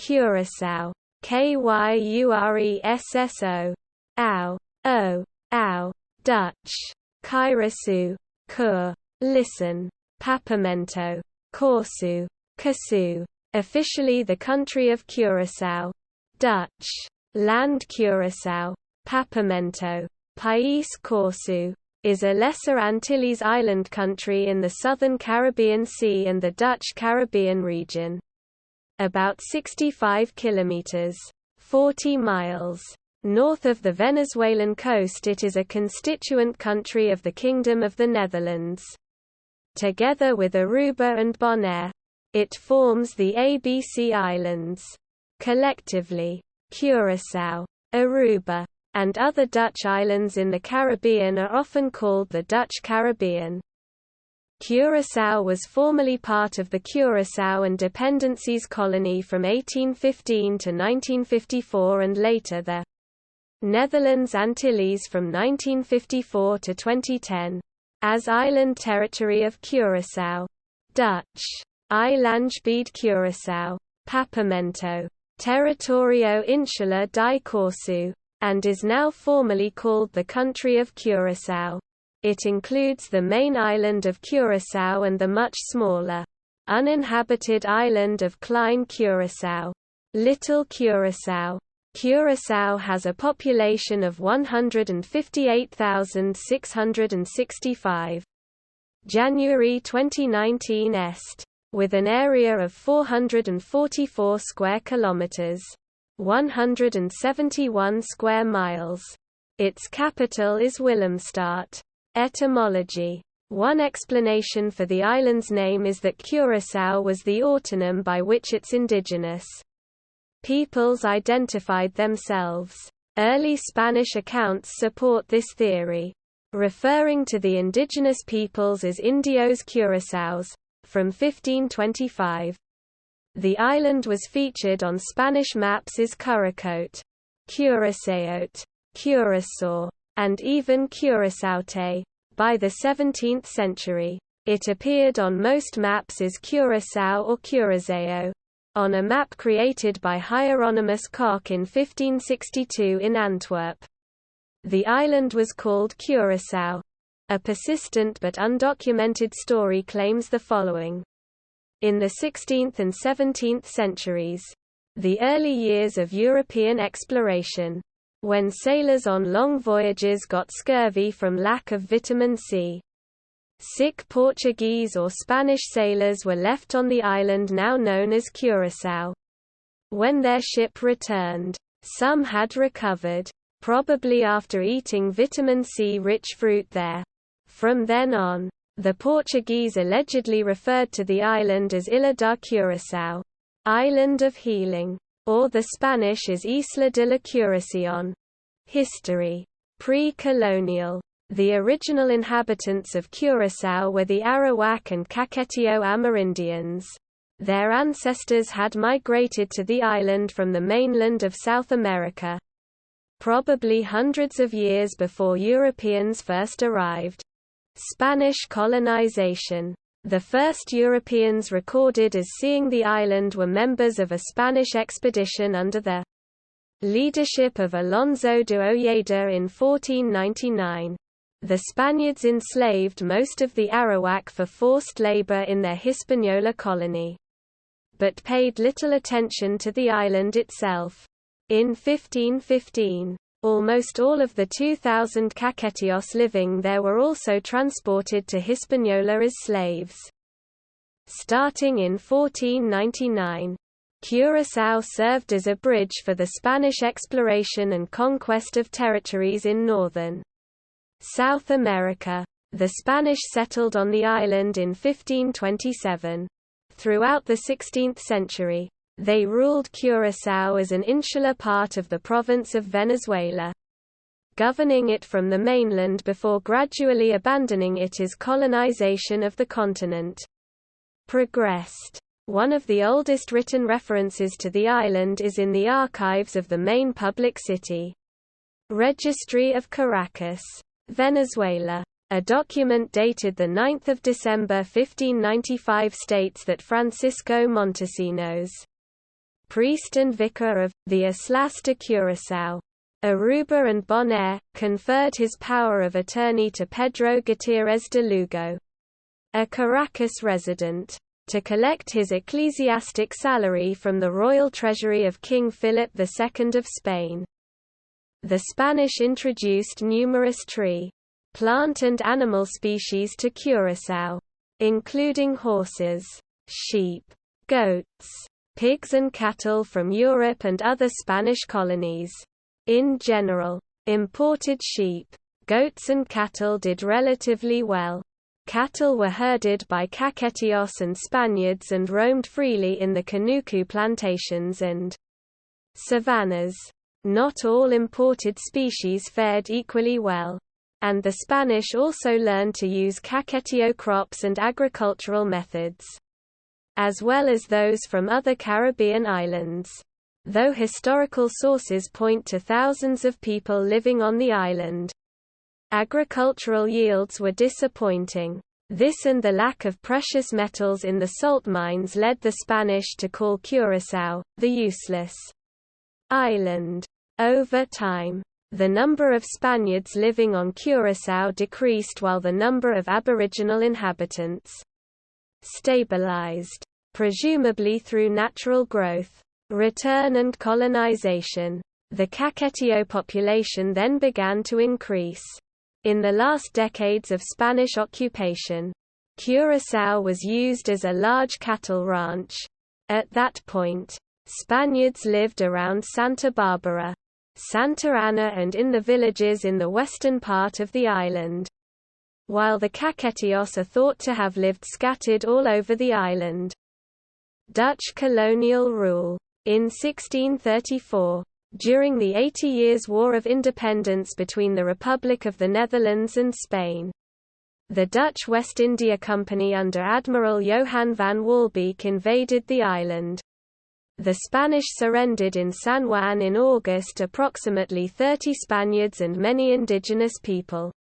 Curaçao. Kyuresso. Ow. O. Ow. Dutch. Kyrasu. Kur. Listen. Papamento. Corsu. Casu. Officially the country of Curaçao. Dutch. Land Curaçao. Papamento. País Corsu. Is a Lesser Antilles island country in the southern Caribbean Sea and the Dutch Caribbean region. About 65 kilometers (40 miles) north of the Venezuelan coast, it is a constituent country of the Kingdom of the Netherlands. Together with Aruba and Bonaire, it forms the ABC Islands. Collectively, Curaçao, Aruba, and other Dutch islands in the Caribbean are often called the Dutch Caribbean. Curaçao was formerly part of the Curaçao and Dependencies colony from 1815 to 1954 and later the Netherlands Antilles from 1954 to 2010. As island territory of Curaçao. Dutch. Eilandgebied Curaçao. Papamento. Territorio Insular di Corsu. And is now formally called the country of Curaçao. It includes the main island of Curaçao and the much smaller, uninhabited island of Klein Curaçao. Little Curaçao. Curaçao has a population of 158,665. January 2019 est. With an area of 444 square kilometers. 171 square miles. Its capital is Willemstad. Etymology. One explanation for the island's name is that Curaçao was the autonym by which its indigenous peoples identified themselves. Early Spanish accounts support this theory, referring to the indigenous peoples as Indios Curaçaos, from 1525. The island was featured on Spanish maps as Curacote, Curaçaote, Curaçao, and even Curaçaote. By the 17th century, it appeared on most maps as Curaçao or Curaçao. On a map created by Hieronymus Koch in 1562 in Antwerp. The island was called Curaçao. A persistent but undocumented story claims the following. In the 16th and 17th centuries, the early years of European exploration, when sailors on long voyages got scurvy from lack of vitamin C, sick Portuguese or Spanish sailors were left on the island now known as Curaçao. When their ship returned, some had recovered, probably after eating vitamin C-rich fruit there. From then on, the Portuguese allegedly referred to the island as Ilha da Curaçao, Island of Healing, or the Spanish as Isla de la Curación. History. Pre-colonial. The original inhabitants of Curaçao were the Arawak and Caquetio Amerindians. Their ancestors had migrated to the island from the mainland of South America, probably hundreds of years before Europeans first arrived. Spanish colonization. The first Europeans recorded as seeing the island were members of a Spanish expedition under the leadership of Alonso de Ojeda in 1499. The Spaniards enslaved most of the Arawak for forced labor in their Hispaniola colony, but paid little attention to the island itself. In 1515, almost all of the 2,000 Caquetios living there were also transported to Hispaniola as slaves. Starting in 1499, Curaçao served as a bridge for the Spanish exploration and conquest of territories in northern South America. The Spanish settled on the island in 1527. Throughout the 16th century, they ruled Curaçao as an insular part of the province of Venezuela, governing it from the mainland before gradually abandoning it as colonization of the continent progressed. One of the oldest written references to the island is in the archives of the main public city registry of Caracas, Venezuela. A document dated 9 December 1595 states that Francisco Montesinos priest and vicar of the Islas de Curaçao, Aruba and Bonaire, conferred his power of attorney to Pedro Gutierrez de Lugo, a Caracas resident, to collect his ecclesiastic salary from the royal treasury of King Philip II of Spain. The Spanish introduced numerous tree, plant and animal species to Curaçao, including horses, sheep, goats, pigs and cattle from Europe and other Spanish colonies. In general, imported sheep, goats and cattle did relatively well. Cattle were herded by Caquetillos and Spaniards and roamed freely in the Canuco plantations and savannas. Not all imported species fared equally well, and the Spanish also learned to use Caquetillo crops and agricultural methods, as well as those from other Caribbean islands. Though historical sources point to thousands of people living on the island, agricultural yields were disappointing. This and the lack of precious metals in the salt mines led the Spanish to call Curaçao the useless island. Over time, the number of Spaniards living on Curaçao decreased while the number of Aboriginal inhabitants stabilized, presumably through natural growth, return and colonization. The Caquetillo population then began to increase. In the last decades of Spanish occupation, Curaçao was used as a large cattle ranch. At that point, Spaniards lived around Santa Barbara, Santa Ana and in the villages in the western part of the island, while the Caquetillos are thought to have lived scattered all over the island. Dutch colonial rule. In 1634, during the 80 Years' War of Independence between the Republic of the Netherlands and Spain, the Dutch West India Company under Admiral Johan van Walbeek invaded the island. The Spanish surrendered in San Juan in August. Approximately 30 Spaniards and many indigenous people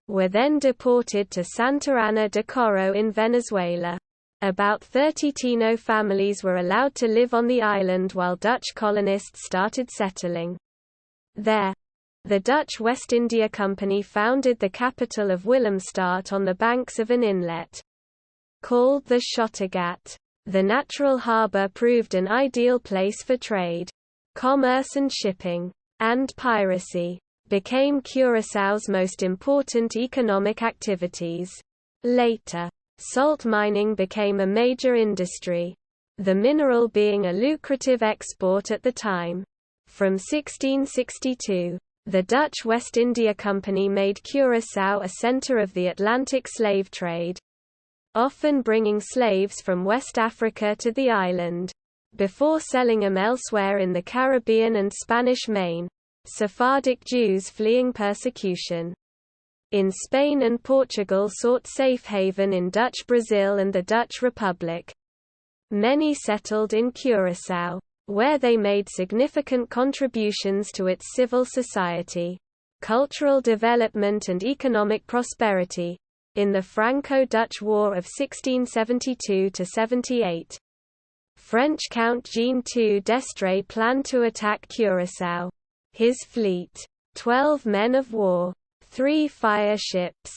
were then deported to Santa Ana de Coro in Venezuela. About 30 Taino families were allowed to live on the island while Dutch colonists started settling there. The Dutch West India Company founded the capital of Willemstad on the banks of an inlet called the Schottergat. The natural harbour proved an ideal place for trade. Commerce and shipping, and piracy, became Curaçao's most important economic activities. Later, salt mining became a major industry, the mineral being a lucrative export at the time. From 1662, the Dutch West India Company made Curaçao a centre of the Atlantic slave trade, often bringing slaves from West Africa to the island, before selling them elsewhere in the Caribbean and Spanish Main. Sephardic Jews fleeing persecution in Spain and Portugal sought safe haven in Dutch Brazil and the Dutch Republic. Many settled in Curaçao, where they made significant contributions to its civil society, cultural development and economic prosperity. In the Franco-Dutch War of 1672–78, French Count Jean II d'Estrées planned to attack Curaçao. His fleet, 12 men of war, 3 fire ships,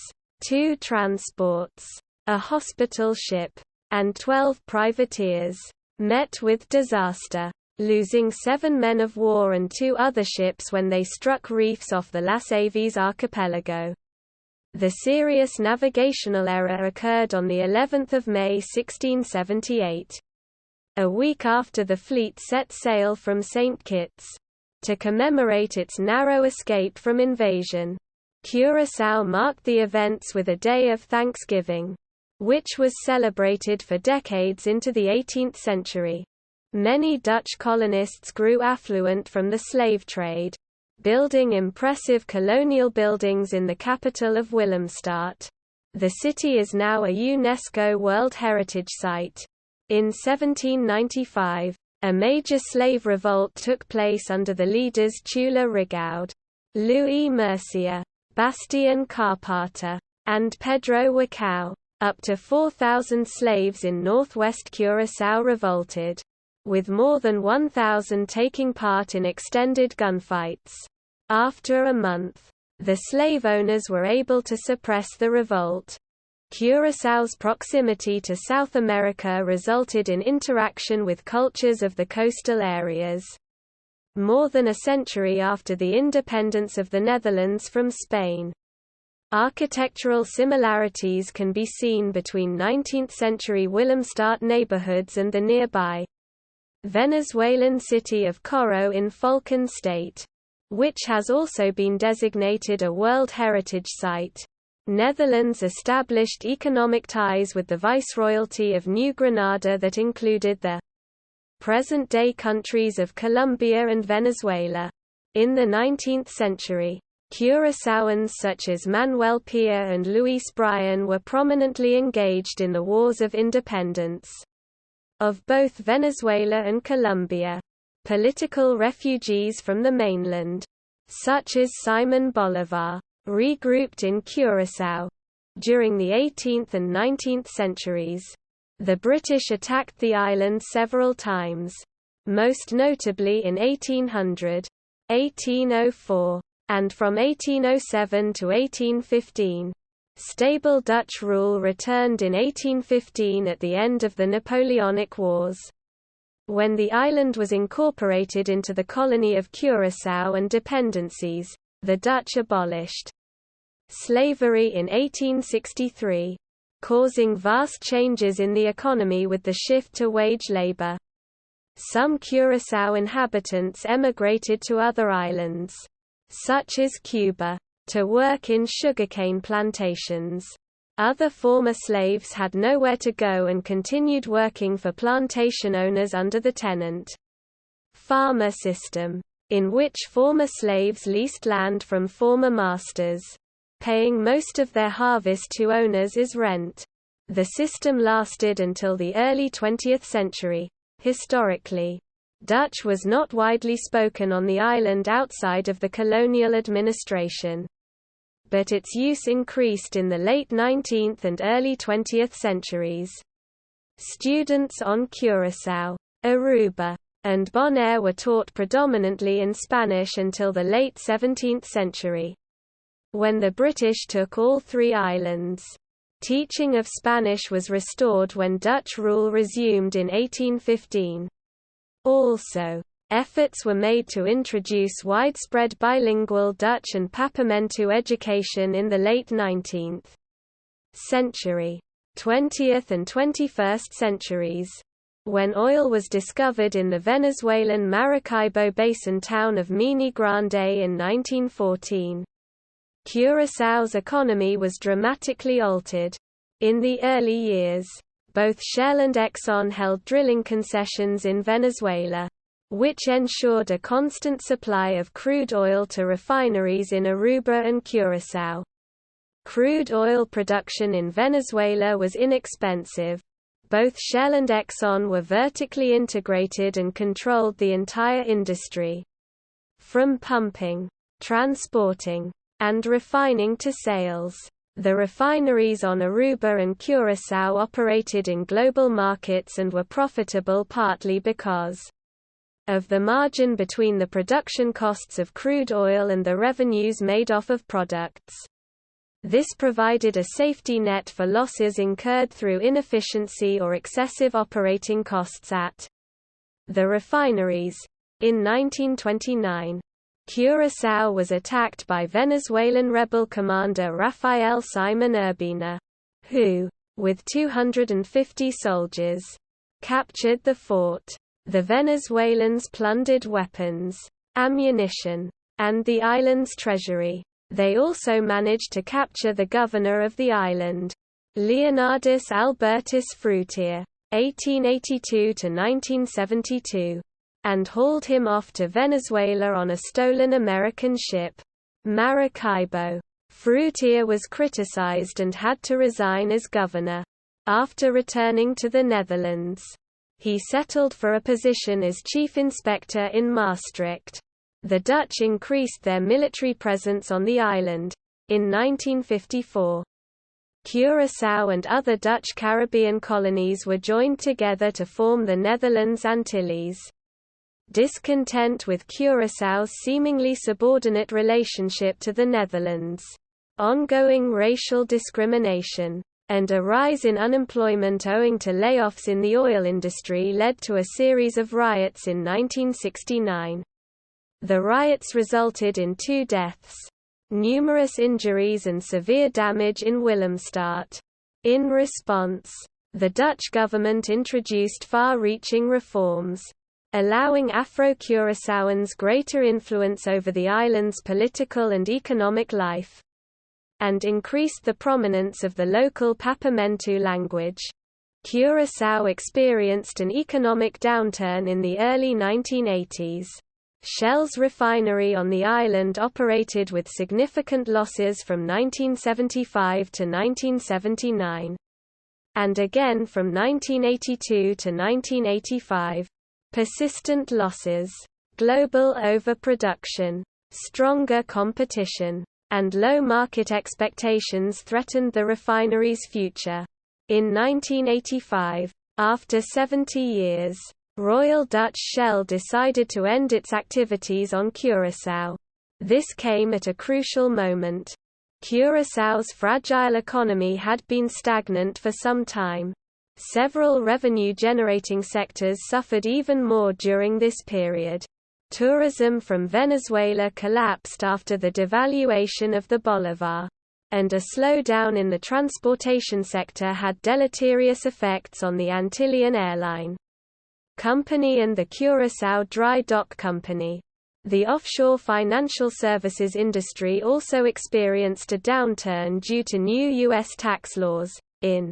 2 transports, a hospital ship, and 12 privateers, met with disaster, losing 7 men of war and 2 other ships when they struck reefs off the Las Aves archipelago. The serious navigational error occurred on the 11th of May 1678. A week after the fleet set sail from St. Kitts, to commemorate its narrow escape from invasion, Curaçao marked the events with a day of Thanksgiving, which was celebrated for decades into the 18th century. Many Dutch colonists grew affluent from the slave trade, building impressive colonial buildings in the capital of Willemstad. The city is now a UNESCO World Heritage Site. In 1795, a major slave revolt took place under the leaders Tula Rigaud, Louis Mercier, Bastien Carpenter, and Pedro Wacau. Up to 4,000 slaves in northwest Curaçao revolted. with more than 1,000 taking part in extended gunfights. After a month, the slave owners were able to suppress the revolt. Curaçao's proximity to South America resulted in interaction with cultures of the coastal areas. More than a century after the independence of the Netherlands from Spain, architectural similarities can be seen between 19th-century Willemstad neighborhoods and the nearby Venezuelan city of Coro in Falcon State, which has also been designated a World Heritage Site. Netherlands established economic ties with the Viceroyalty of New Granada that included the present-day countries of Colombia and Venezuela. In the 19th century, Curaçaoans such as Manuel Piar and Luis Bryan were prominently engaged in the wars of independence of both Venezuela and Colombia. Political refugees from the mainland, such as Simon Bolivar, regrouped in Curaçao. During the 18th and 19th centuries, the British attacked the island several times, most notably in 1800, 1804, and from 1807 to 1815. Stable Dutch rule returned in 1815 at the end of the Napoleonic Wars. When the island was incorporated into the colony of Curaçao and dependencies, the Dutch abolished slavery in 1863, causing vast changes in the economy with the shift to wage labor. Some Curaçao inhabitants emigrated to other islands, such as Cuba, to work in sugarcane plantations. Other former slaves had nowhere to go and continued working for plantation owners under the tenant-farmer system, in which former slaves leased land from former masters, paying most of their harvest to owners as rent. The system lasted until the early 20th century. Historically, Dutch was not widely spoken on the island outside of the colonial administration, but its use increased in the late 19th and early 20th centuries. Students on Curaçao, Aruba, and Bonaire were taught predominantly in Spanish until the late 17th century. When the British took all three islands, teaching of Spanish was restored when Dutch rule resumed in 1815. Also, efforts were made to introduce widespread bilingual Dutch and Papiamentu education in the late 19th century. 20th and 21st centuries, when oil was discovered in the Venezuelan Maracaibo Basin town of Mini Grande in 1914. Curaçao's economy was dramatically altered. In the early years, both Shell and Exxon held drilling concessions in Venezuela, which ensured a constant supply of crude oil to refineries in Aruba and Curaçao. Crude oil production in Venezuela was inexpensive. Both Shell and Exxon were vertically integrated and controlled the entire industry, from pumping, transporting, and refining to sales. The refineries on Aruba and Curaçao operated in global markets and were profitable partly because of the margin between the production costs of crude oil and the revenues made off of products. This provided a safety net for losses incurred through inefficiency or excessive operating costs at the refineries. In 1929, Curaçao was attacked by Venezuelan rebel commander Rafael Simon Urbina, who, with 250 soldiers, captured the fort. The Venezuelans plundered weapons, ammunition, and the island's treasury. They also managed to capture the governor of the island, Leonardus Albertus Fruitier, 1882–1972. And hauled him off to Venezuela on a stolen American ship, Maracaibo. Fruitier was criticized and had to resign as governor. After returning to the Netherlands, he settled for a position as chief inspector in Maastricht. The Dutch increased their military presence on the island. In 1954, Curaçao and other Dutch Caribbean colonies were joined together to form the Netherlands Antilles. Discontent with Curaçao's seemingly subordinate relationship to the Netherlands, ongoing racial discrimination, and a rise in unemployment owing to layoffs in the oil industry led to a series of riots in 1969. The riots resulted in 2 deaths, numerous injuries and severe damage in Willemstad. In response, the Dutch government introduced far-reaching reforms, allowing Afro-Curaçaoans greater influence over the island's political and economic life, and increased the prominence of the local Papiamentu language. Curaçao experienced an economic downturn in the early 1980s. Shell's refinery on the island operated with significant losses from 1975 to 1979. And again from 1982 to 1985. Persistent losses, global overproduction, stronger competition, and low market expectations threatened the refinery's future. In 1985, after 70 years, Royal Dutch Shell decided to end its activities on Curaçao. This came at a crucial moment. Curaçao's fragile economy had been stagnant for some time. Several revenue-generating sectors suffered even more during this period. Tourism from Venezuela collapsed after the devaluation of the bolivar, and a slowdown in the transportation sector had deleterious effects on the Antillean Airline Company and the Curaçao Dry Dock Company. The offshore financial services industry also experienced a downturn due to new U.S. tax laws. In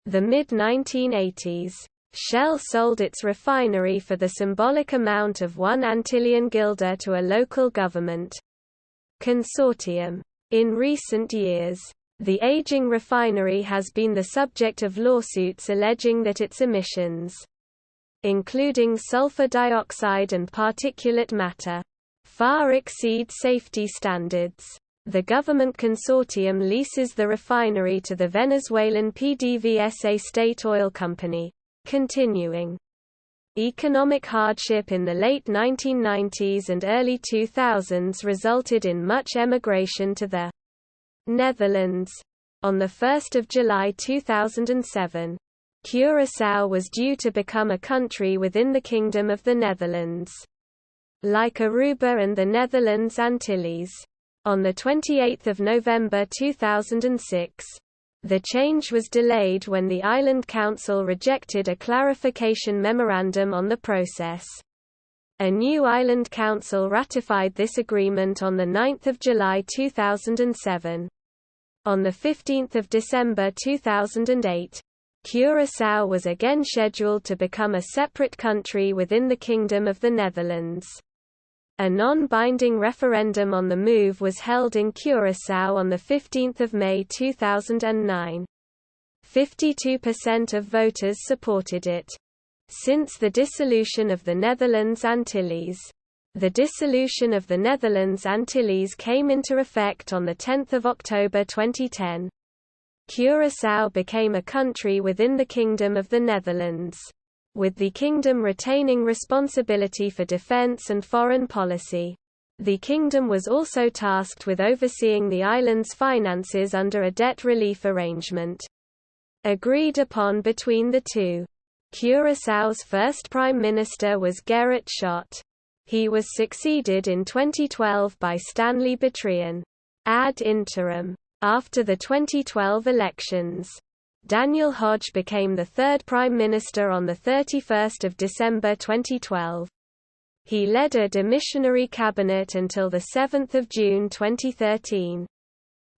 the mid-1980s, Shell sold its refinery for the symbolic amount of 1 Antillean guilder to a local government consortium. In recent years, the aging refinery has been the subject of lawsuits alleging that its emissions, including sulfur dioxide and particulate matter, far exceed safety standards. The government consortium leases the refinery to the Venezuelan PDVSA state oil company. Continuing economic hardship in the late 1990s and early 2000s resulted in much emigration to the Netherlands. On 1 July 2007, Curaçao was due to become a country within the Kingdom of the Netherlands, like Aruba and the Netherlands Antilles. On 28 November 2006, the change was delayed when the Island Council rejected a clarification memorandum on the process. A new Island Council ratified this agreement on 9 July 2007. On 15 December 2008, Curaçao was again scheduled to become a separate country within the Kingdom of the Netherlands. A non-binding referendum on the move was held in Curaçao on 15 May 2009. 52% of voters supported it. Since the dissolution of the Netherlands Antilles, the dissolution of the Netherlands Antilles came into effect on 10 October 2010. Curaçao became a country within the Kingdom of the Netherlands, with the kingdom retaining responsibility for defense and foreign policy. The kingdom was also tasked with overseeing the island's finances under a debt relief arrangement agreed upon between the two. Curaçao's first prime minister was Gerrit Schott. He was succeeded in 2012 by Stanley Bertrand ad interim. After the 2012 elections, Daniel Hodge became the third Prime Minister on 31 December 2012. He led a demissionary cabinet until 7 June 2013.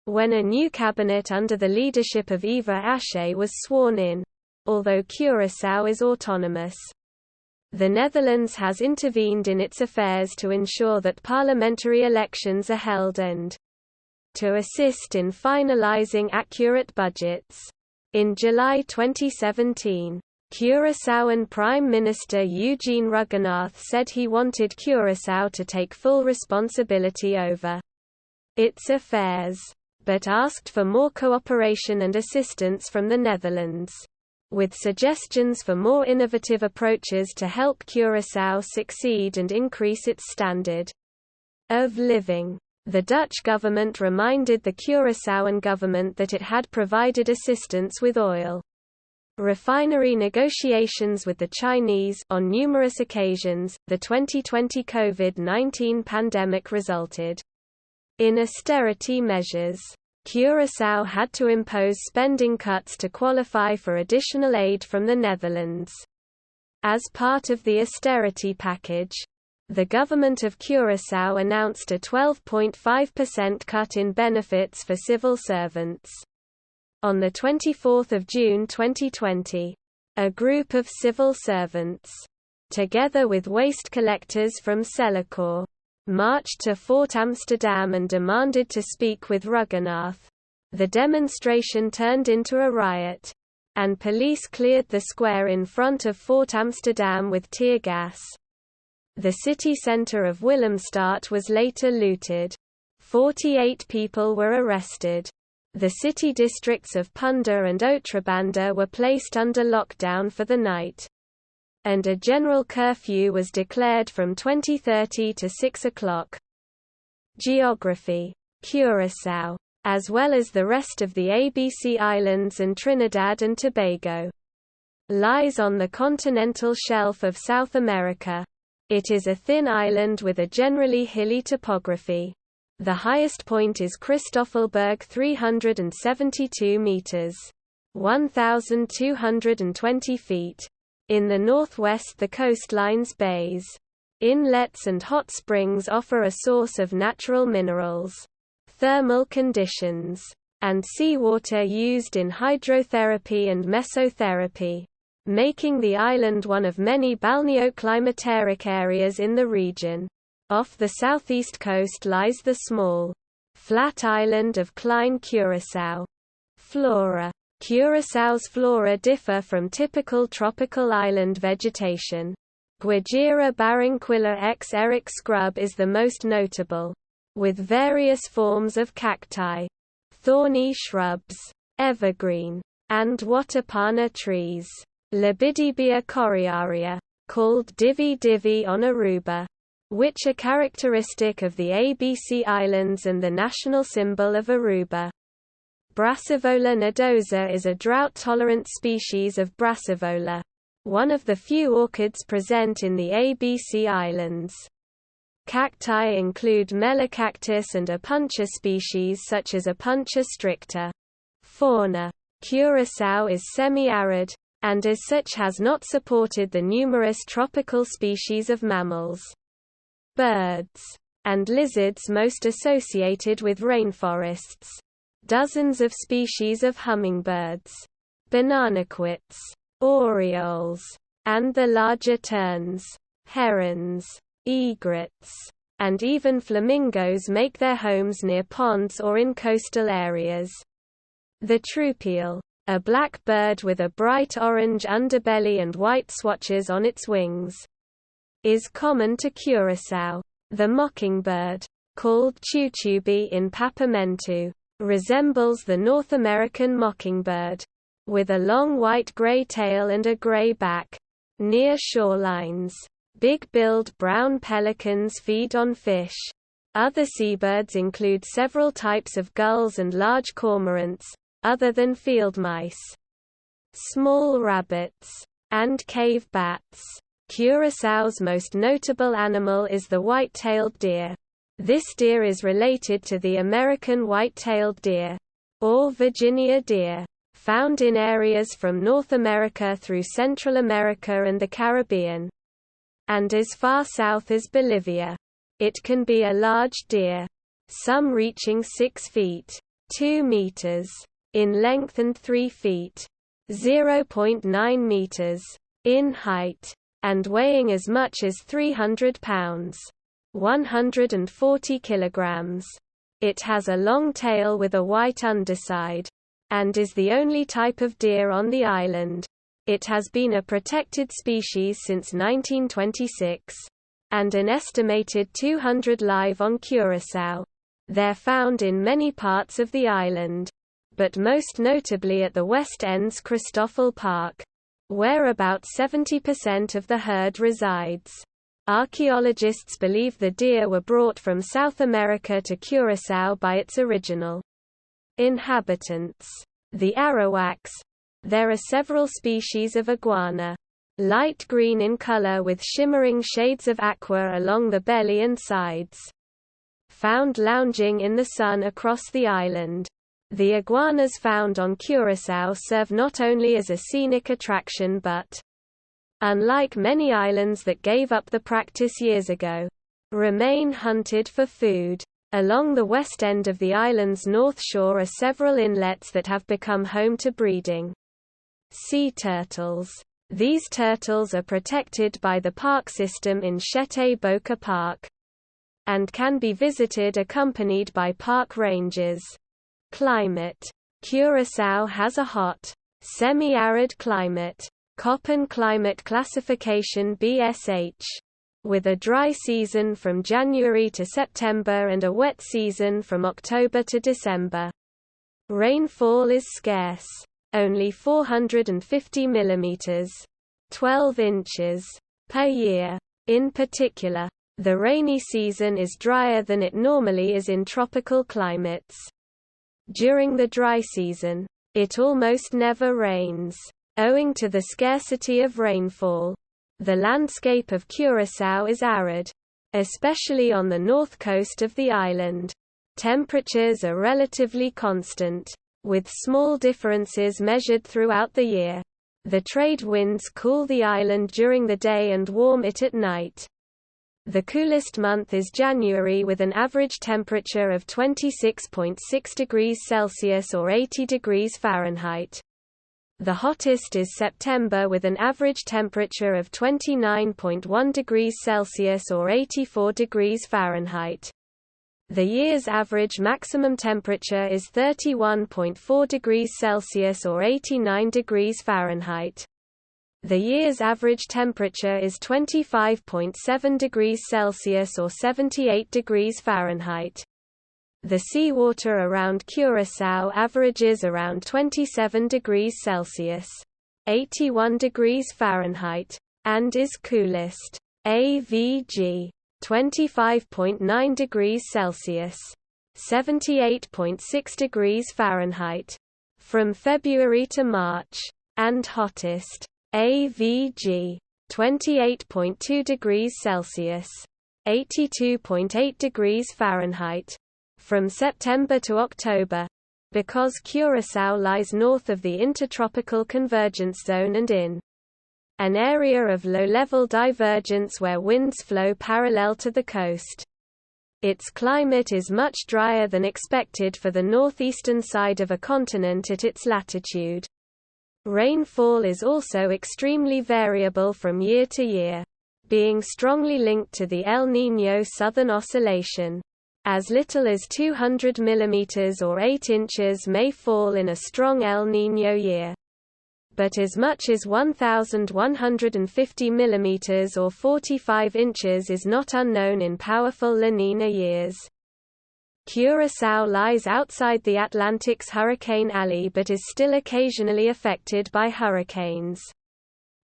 When a new cabinet under the leadership of Eva Ashe was sworn in, although Curaçao is autonomous, the Netherlands has intervened in its affairs to ensure that parliamentary elections are held and to assist in finalizing accurate budgets. In July 2017, Curaçaoan Prime Minister Eugene Rugganath said he wanted Curaçao to take full responsibility over its affairs. but asked for more cooperation and assistance from the Netherlands, with suggestions for more innovative approaches to help Curaçao succeed and increase its standard of living. The Dutch government reminded the Curaçaoan government that it had provided assistance with oil refinery negotiations with the Chinese on numerous occasions. The 2020 COVID-19 pandemic resulted in austerity measures. Curaçao had to impose spending cuts to qualify for additional aid from the Netherlands. As part of the austerity package, the government of Curaçao announced a 12.5% cut in benefits for civil servants. On 24 June 2020, a group of civil servants, together with waste collectors from Sellecourt, marched to Fort Amsterdam and demanded to speak with Ruggenath. The demonstration turned into a riot, and police cleared the square in front of Fort Amsterdam with tear gas. The city centre of Willemstad was later looted. 48 people were arrested. The city districts of Punda and Otrabanda were placed under lockdown for the night, and a general curfew was declared from 20:30 to 6 o'clock. Geography. Curaçao, as well as the rest of the ABC Islands and Trinidad and Tobago, lies on the continental shelf of South America. It is a thin island with a generally hilly topography. The highest point is Christoffelberg, 372 meters, 1,220 feet. In the northwest, the coastlines, bays, inlets and hot springs offer a source of natural minerals, thermal conditions, and seawater used in hydrotherapy and mesotherapy, making the island one of many balneoclimateric areas in the region. Off the southeast coast lies the small, flat island of Klein Curaçao. Flora. Curaçao's flora differ from typical tropical island vegetation. Guajira barranquilla x eric scrub is the most notable, with various forms of cacti, thorny shrubs, evergreen, and watapana trees. Labidibia coriaria, called divi on Aruba, which are characteristic of the ABC Islands and the national symbol of Aruba. Brassivola nodosa is a drought-tolerant species of Brassivola, one of the few orchids present in the ABC Islands. Cacti include Melocactus and Opuntia species such as Opuntia stricta. Fauna. Curaçao is semi-arid, and as such has not supported the numerous tropical species of mammals, birds, and lizards most associated with rainforests. Dozens of species of hummingbirds, bananaquits, orioles, and the larger terns, herons, egrets, and even flamingos make their homes near ponds or in coastal areas. The troupial, a black bird with a bright orange underbelly and white swatches on its wings, is common to Curaçao. The mockingbird, called chuchubi in Papiamentu, resembles the North American mockingbird, with a long white-gray tail and a gray back. Near shorelines, big-billed brown pelicans feed on fish. Other seabirds include several types of gulls and large cormorants, other than field mice, small rabbits, and cave bats. Curaçao's most notable animal is the white-tailed deer. This deer is related to the American white-tailed deer, or Virginia deer, found in areas from North America through Central America and the Caribbean, and as far south as Bolivia. It can be a large deer, some reaching 6 feet (2 meters) in length and 3 feet (0.9 meters) in height, and weighing as much as 300 pounds (140 kilograms). It has a long tail with a white underside, and is the only type of deer on the island. It has been a protected species since 1926, and an estimated 200 live on Curaçao. They're found in many parts of the island, but most notably at the West End's Christoffel Park, where about 70% of the herd resides. Archaeologists believe the deer were brought from South America to Curacao by its original inhabitants, the Arawaks. There are several species of iguana, light green in color with shimmering shades of aqua along the belly and sides, found lounging in the sun across the island. The iguanas found on Curaçao serve not only as a scenic attraction but, unlike many islands that gave up the practice years ago, remain hunted for food. Along the west end of the island's north shore are several inlets that have become home to breeding sea turtles. These turtles are protected by the park system in Chete Boca Park, and can be visited accompanied by park rangers. Climate. Curaçao has a hot, semi-arid climate, Köppen climate classification BSH, with a dry season from January to September and a wet season from October to December. Rainfall is scarce, only 450 mm, 12 inches, per year. In particular, the rainy season is drier than it normally is in tropical climates. During the dry season, it almost never rains. Owing to the scarcity of rainfall, the landscape of Curaçao is arid, especially on the north coast of the island. Temperatures are relatively constant, with small differences measured throughout the year. The trade winds cool the island during the day and warm it at night. The coolest month is January with an average temperature of 26.6 degrees Celsius or 80 degrees Fahrenheit. The hottest is September with an average temperature of 29.1 degrees Celsius or 84 degrees Fahrenheit. The year's average maximum temperature is 31.4 degrees Celsius or 89 degrees Fahrenheit. The year's average temperature is 25.7 degrees Celsius or 78 degrees Fahrenheit. The seawater around Curaçao averages around 27 degrees Celsius, 81 degrees Fahrenheit, and is coolest, AVG, 25.9 degrees Celsius, 78.6 degrees Fahrenheit, from February to March, and hottest, AVG, 28.2 degrees Celsius, 82.8 degrees Fahrenheit, from September to October. Because Curaçao lies north of the intertropical convergence zone and in an area of low-level divergence where winds flow parallel to the coast, its climate is much drier than expected for the northeastern side of a continent at its latitude. Rainfall is also extremely variable from year to year, being strongly linked to the El Niño Southern Oscillation. As little as 200 mm or 8 inches may fall in a strong El Niño year, but as much as 1,150 mm or 45 inches is not unknown in powerful La Niña years. Curaçao lies outside the Atlantic's hurricane alley but is still occasionally affected by hurricanes.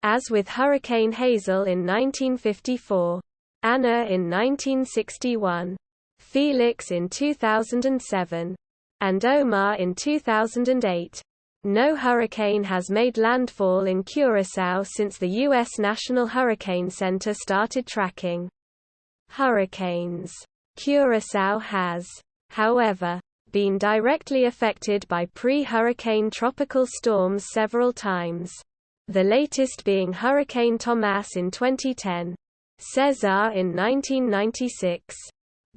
As with Hurricane Hazel in 1954, Anna in 1961, Felix in 2007, and Omar in 2008, no hurricane has made landfall in Curaçao since the U.S. National Hurricane Center started tracking hurricanes. Curaçao has, however, been directly affected by pre-hurricane tropical storms several times, the latest being Hurricane Tomás in 2010, César in 1996,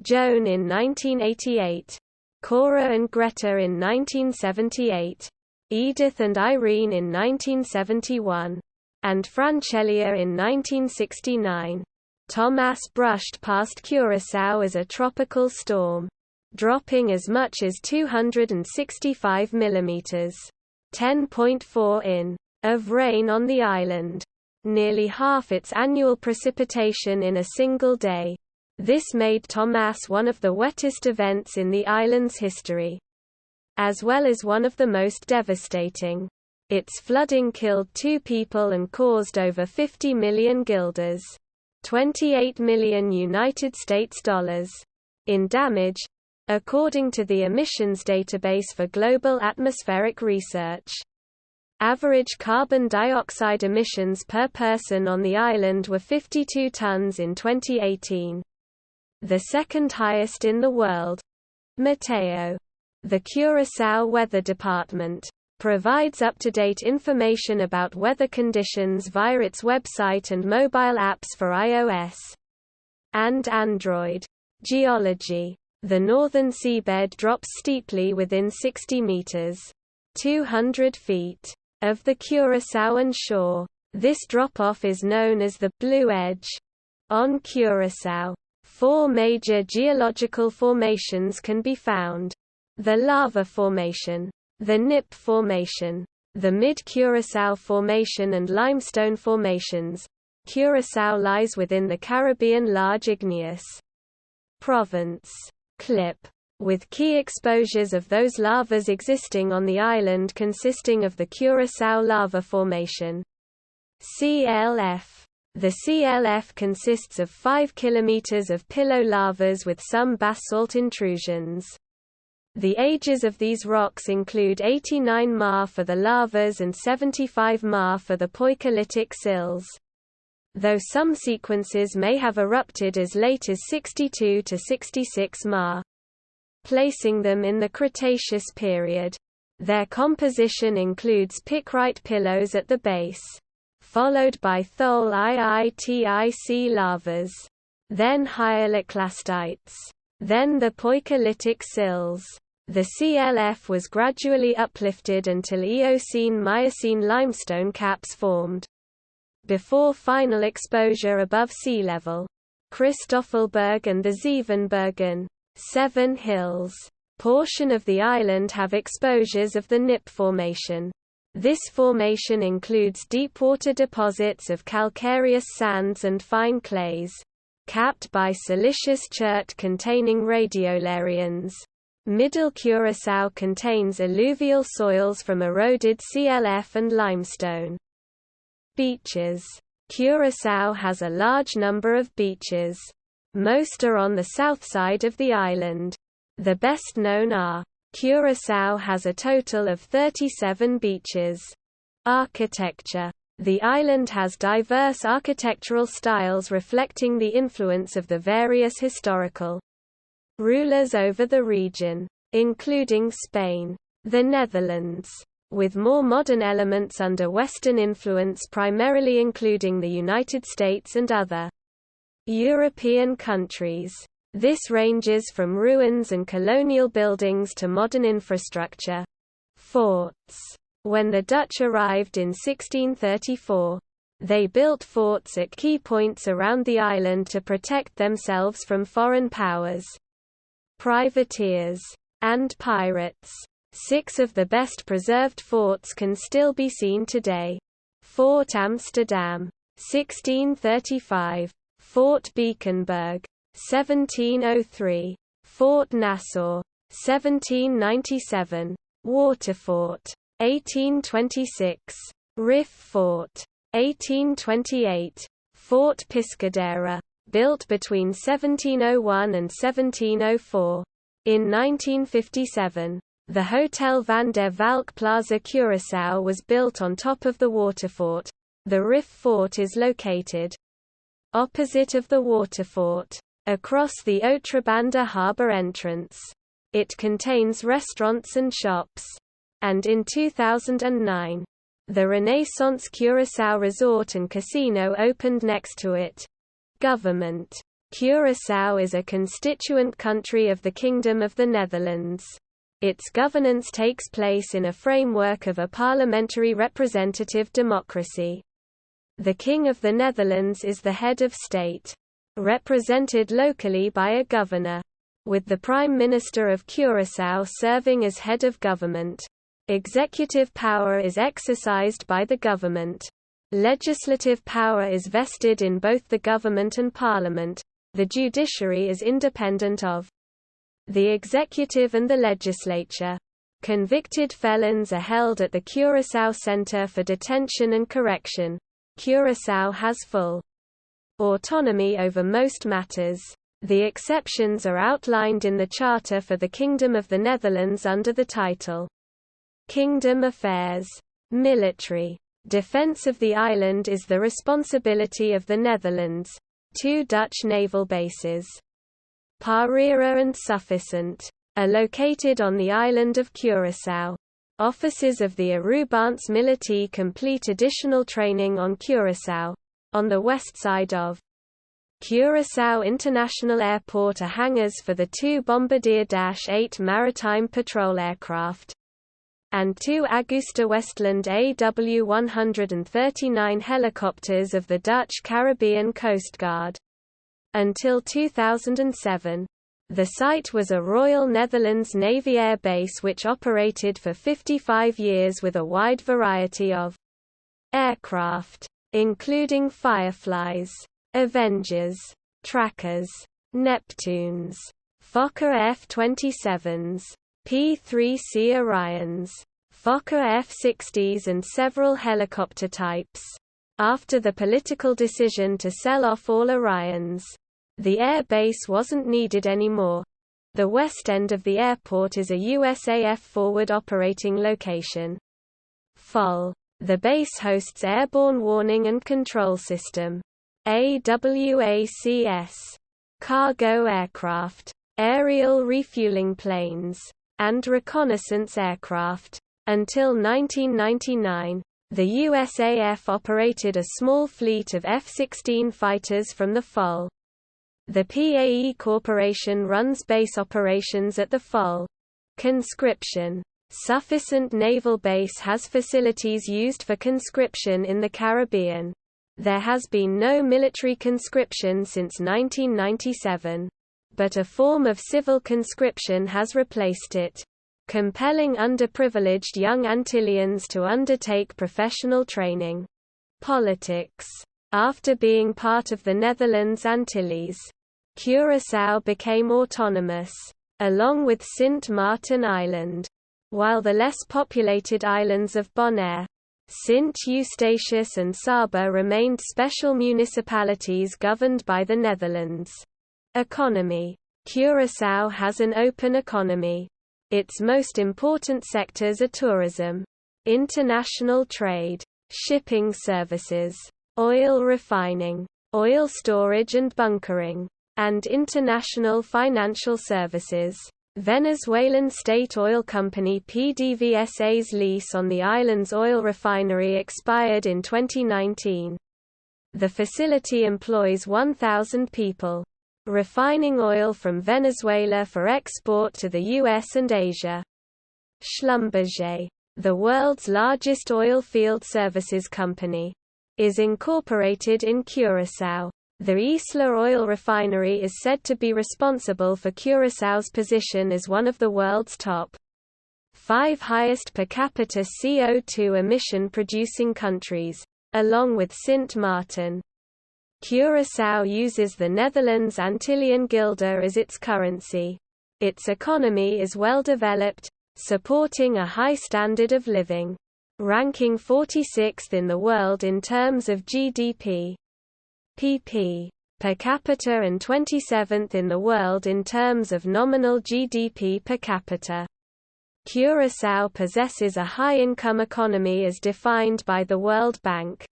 Joan in 1988, Cora and Greta in 1978, Edith and Irene in 1971, and Francelia in 1969. Tomás brushed past Curaçao as a tropical storm, dropping as much as 265 mm, 10.4 in, of rain on the island, nearly half its annual precipitation in a single day. This made Tomas one of the wettest events in the island's history, as well as one of the most devastating. Its flooding killed 2 people and caused over 50 million guilders, $28 million United States dollars, in damage, according to the Emissions Database for Global Atmospheric Research. Average carbon dioxide emissions per person on the island were 52 tons in 2018. The second highest in the world. Mateo. The Curaçao Weather Department provides up-to-date information about weather conditions via its website and mobile apps for iOS and Android. Geology. The northern seabed drops steeply within 60 meters, 200 feet, of the Curaçaoan shore. This drop-off is known as the Blue Edge. On Curaçao, 4 major geological formations can be found. The Lava Formation, the Nip Formation, the Mid-Curaçao Formation and Limestone Formations. Curaçao lies within the Caribbean Large Igneous Province Clip, with key exposures of those lavas existing on the island consisting of the Curaçao Lava Formation. CLF. The CLF consists of 5 km of pillow lavas with some basalt intrusions. The ages of these rocks include 89 ma for the lavas and 75 ma for the poikilotic sills, though some sequences may have erupted as late as 62 to 66 ma, placing them in the Cretaceous period. Their composition includes pickrite pillows at the base, followed by thole IITIC lavas, then hyaloclastites, then the poikilotic sills. The CLF was gradually uplifted until Eocene-Miocene limestone caps formed, before final exposure above sea level. Christoffelberg and the Zevenbergen, 7 hills, portion of the island have exposures of the Nip Formation. This formation includes deep-water deposits of calcareous sands and fine clays, capped by silicious chert containing radiolarians. Middle Curaçao contains alluvial soils from eroded CLF and limestone. Beaches. Curaçao has a large number of beaches. Most are on the south side of the island. The best known are: Curaçao has a total of 37 beaches. Architecture. The island has diverse architectural styles reflecting the influence of the various historical rulers over the region, including Spain, the Netherlands, with more modern elements under Western influence primarily including the United States and other European countries. This ranges from ruins and colonial buildings to modern infrastructure. Forts. When the Dutch arrived in 1634, they built forts at key points around the island to protect themselves from foreign powers, privateers, and pirates. 6 of the best preserved forts can still be seen today. Fort Amsterdam, 1635. Fort Beekenberg, 1703. Fort Nassau, 1797. Waterfort, 1826. Riff Fort, 1828. Fort Piscadera, built between 1701 and 1704. In 1957, the Hotel Van der Valk Plaza Curaçao was built on top of the waterfort. The Riff Fort is located opposite of the waterfort, across the Otrabanda Harbour entrance. It contains restaurants and shops. And in 2009, the Renaissance Curaçao Resort and Casino opened next to it. Government. Curaçao is a constituent country of the Kingdom of the Netherlands. Its governance takes place in a framework of a parliamentary representative democracy. The King of the Netherlands is the head of state, represented locally by a governor, with the Prime Minister of Curaçao serving as head of government. Executive power is exercised by the government. Legislative power is vested in both the government and parliament. The judiciary is independent of the executive and the legislature. Convicted felons are held at the Curacao Center for Detention and Correction. Curacao has full autonomy over most matters. The exceptions are outlined in the Charter for the Kingdom of the Netherlands under the title Kingdom Affairs. Military defense of the island is the responsibility of the Netherlands. 2 Dutch naval bases, Parera and Suffisant, are located on the island of Curaçao. Officers of the Arubants Militaire complete additional training on Curaçao. On the west side of Curaçao International Airport are hangars for the 2 Bombardier-8 maritime patrol aircraft and 2 AgustaWestland AW-139 helicopters of the Dutch Caribbean Coast Guard. Until 2007, the site was a Royal Netherlands Navy air base which operated for 55 years with a wide variety of aircraft, including Fireflies, Avengers, Trackers, Neptunes, Fokker F-27s, P-3C Orions, Fokker F-60s and several helicopter types. After the political decision to sell off all Orions, the air base wasn't needed anymore. The west end of the airport is a USAF forward operating location. FOL. The base hosts Airborne Warning and Control System, AWACS, cargo aircraft, aerial refueling planes, and reconnaissance aircraft. Until 1999, the USAF operated a small fleet of F-16 fighters from the FOL. The PAE Corporation runs base operations at the FOL. Conscription. Suffisant Naval Base has facilities used for conscription in the Caribbean. There has been no military conscription since 1997. But a form of civil conscription has replaced it, compelling underprivileged young Antillians to undertake professional training. Politics. After being part of the Netherlands Antilles, Curaçao became autonomous, along with Sint Maarten Island. While the less populated islands of Bonaire, Sint Eustatius and Saba remained special municipalities governed by the Netherlands. Economy. Curaçao has an open economy. Its most important sectors are tourism, international trade, shipping services, oil refining, oil storage and bunkering, and international financial services. Venezuelan state oil company PDVSA's lease on the island's oil refinery expired in 2019. The facility employs 1,000 people, refining oil from Venezuela for export to the US and Asia. Schlumberger, the world's largest oil field services company, is incorporated in Curaçao. The Isla Oil Refinery is said to be responsible for Curaçao's position as one of the world's top 5 highest per capita CO2 emission-producing countries, along with Sint Maarten. Curaçao uses the Netherlands Antillean guilder as its currency. Its economy is well developed, supporting a high standard of living, ranking 46th in the world in terms of GDP. pp. per capita and 27th in the world in terms of nominal GDP per capita. Curaçao possesses a high-income economy as defined by the World Bank.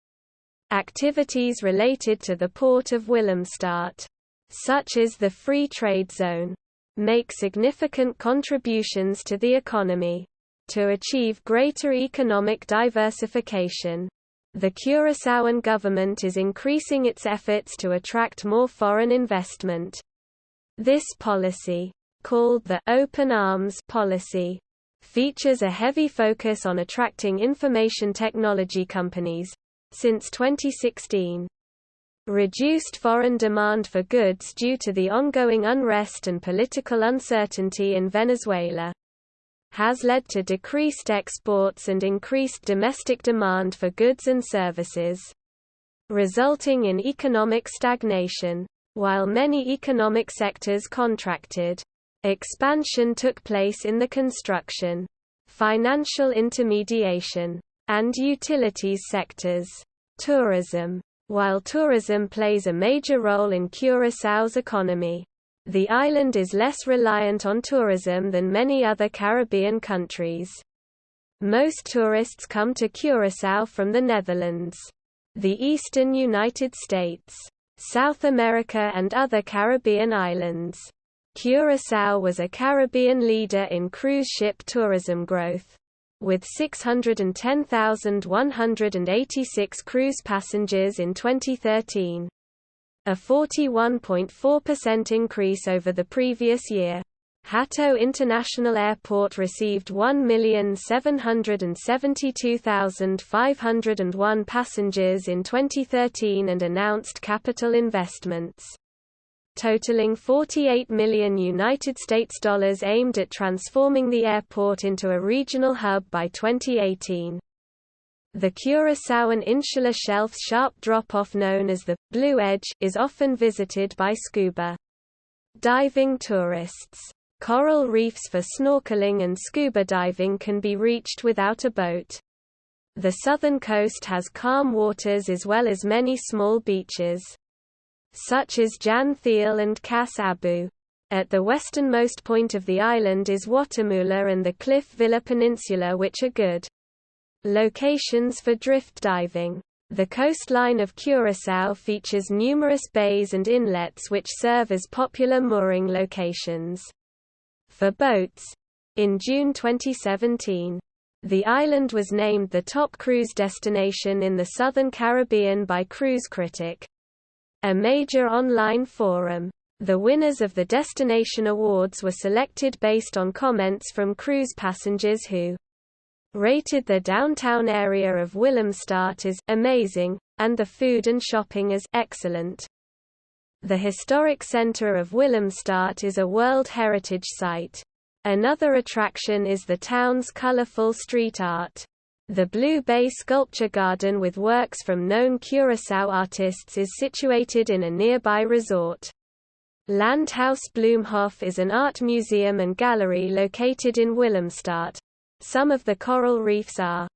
Activities related to the port of Willemstad, such as the Free Trade Zone, make significant contributions to the economy. To achieve greater economic diversification, the Curaçaoan government is increasing its efforts to attract more foreign investment. This policy, called the Open Arms policy, features a heavy focus on attracting information technology companies. Since 2016, reduced foreign demand for goods due to the ongoing unrest and political uncertainty in Venezuela has led to decreased exports and increased domestic demand for goods and services, resulting in economic stagnation. While many economic sectors contracted, expansion took place in the construction, financial intermediation, and utilities sectors. Tourism. While tourism plays a major role in Curaçao's economy, the island is less reliant on tourism than many other Caribbean countries. Most tourists come to Curaçao from the Netherlands, the eastern United States, South America and other Caribbean islands. Curaçao was a Caribbean leader in cruise ship tourism growth, with 610,186 cruise passengers in 2013, a 41.4% increase over the previous year. Hato International Airport received 1,772,501 passengers in 2013 and announced capital investments totaling $48 million aimed at transforming the airport into a regional hub by 2018. The Curaçaoan insular shelf's sharp drop-off, known as the Blue Edge, is often visited by scuba diving tourists. Coral reefs for snorkeling and scuba diving can be reached without a boat. The southern coast has calm waters as well as many small beaches, such as Jan Thiel and Cas Abu. At the westernmost point of the island is Watamula and the Cliff Villa Peninsula, which are good locations for drift diving. The coastline of Curaçao features numerous bays and inlets which serve as popular mooring locations for boats. In June 2017, the island was named the top cruise destination in the Southern Caribbean by Cruise Critic, a major online forum. The winners of the Destination Awards were selected based on comments from cruise passengers who rated the downtown area of Willemstad as amazing, and the food and shopping as excellent. The historic center of Willemstad is a World Heritage Site. Another attraction is the town's colorful street art. The Blue Bay Sculpture Garden with works from known Curaçao artists is situated in a nearby resort. Landhaus Bloemhof is an art museum and gallery located in Willemstad. Some of the coral reefs are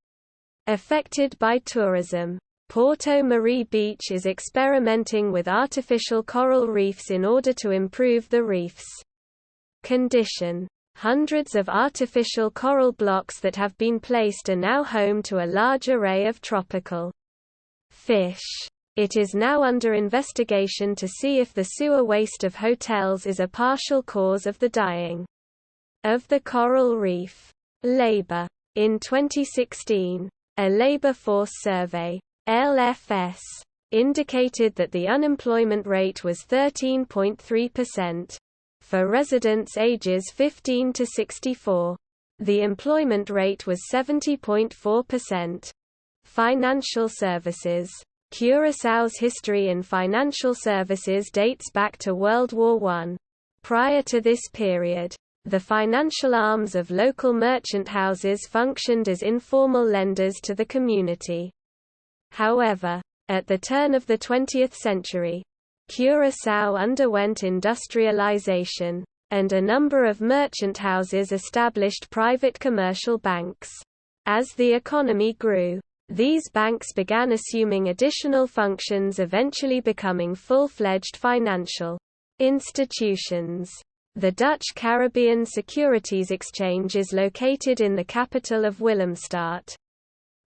affected by tourism. Porto Marie Beach is experimenting with artificial coral reefs in order to improve the reef's condition. Hundreds of artificial coral blocks that have been placed are now home to a large array of tropical fish. It is now under investigation to see if the sewer waste of hotels is a partial cause of the dying of the coral reef. Labor. In 2016, a labor force survey (LFS) indicated that the unemployment rate was 13.3%. For residents ages 15 to 64, the employment rate was 70.4%. Financial services. Curaçao's history in financial services dates back to World War I. Prior to this period, the financial arms of local merchant houses functioned as informal lenders to the community. However, at the turn of the 20th century, Curaçao underwent industrialization, and a number of merchant houses established private commercial banks. As the economy grew, these banks began assuming additional functions, eventually becoming full-fledged financial institutions. The Dutch Caribbean Securities Exchange is located in the capital of Willemstad,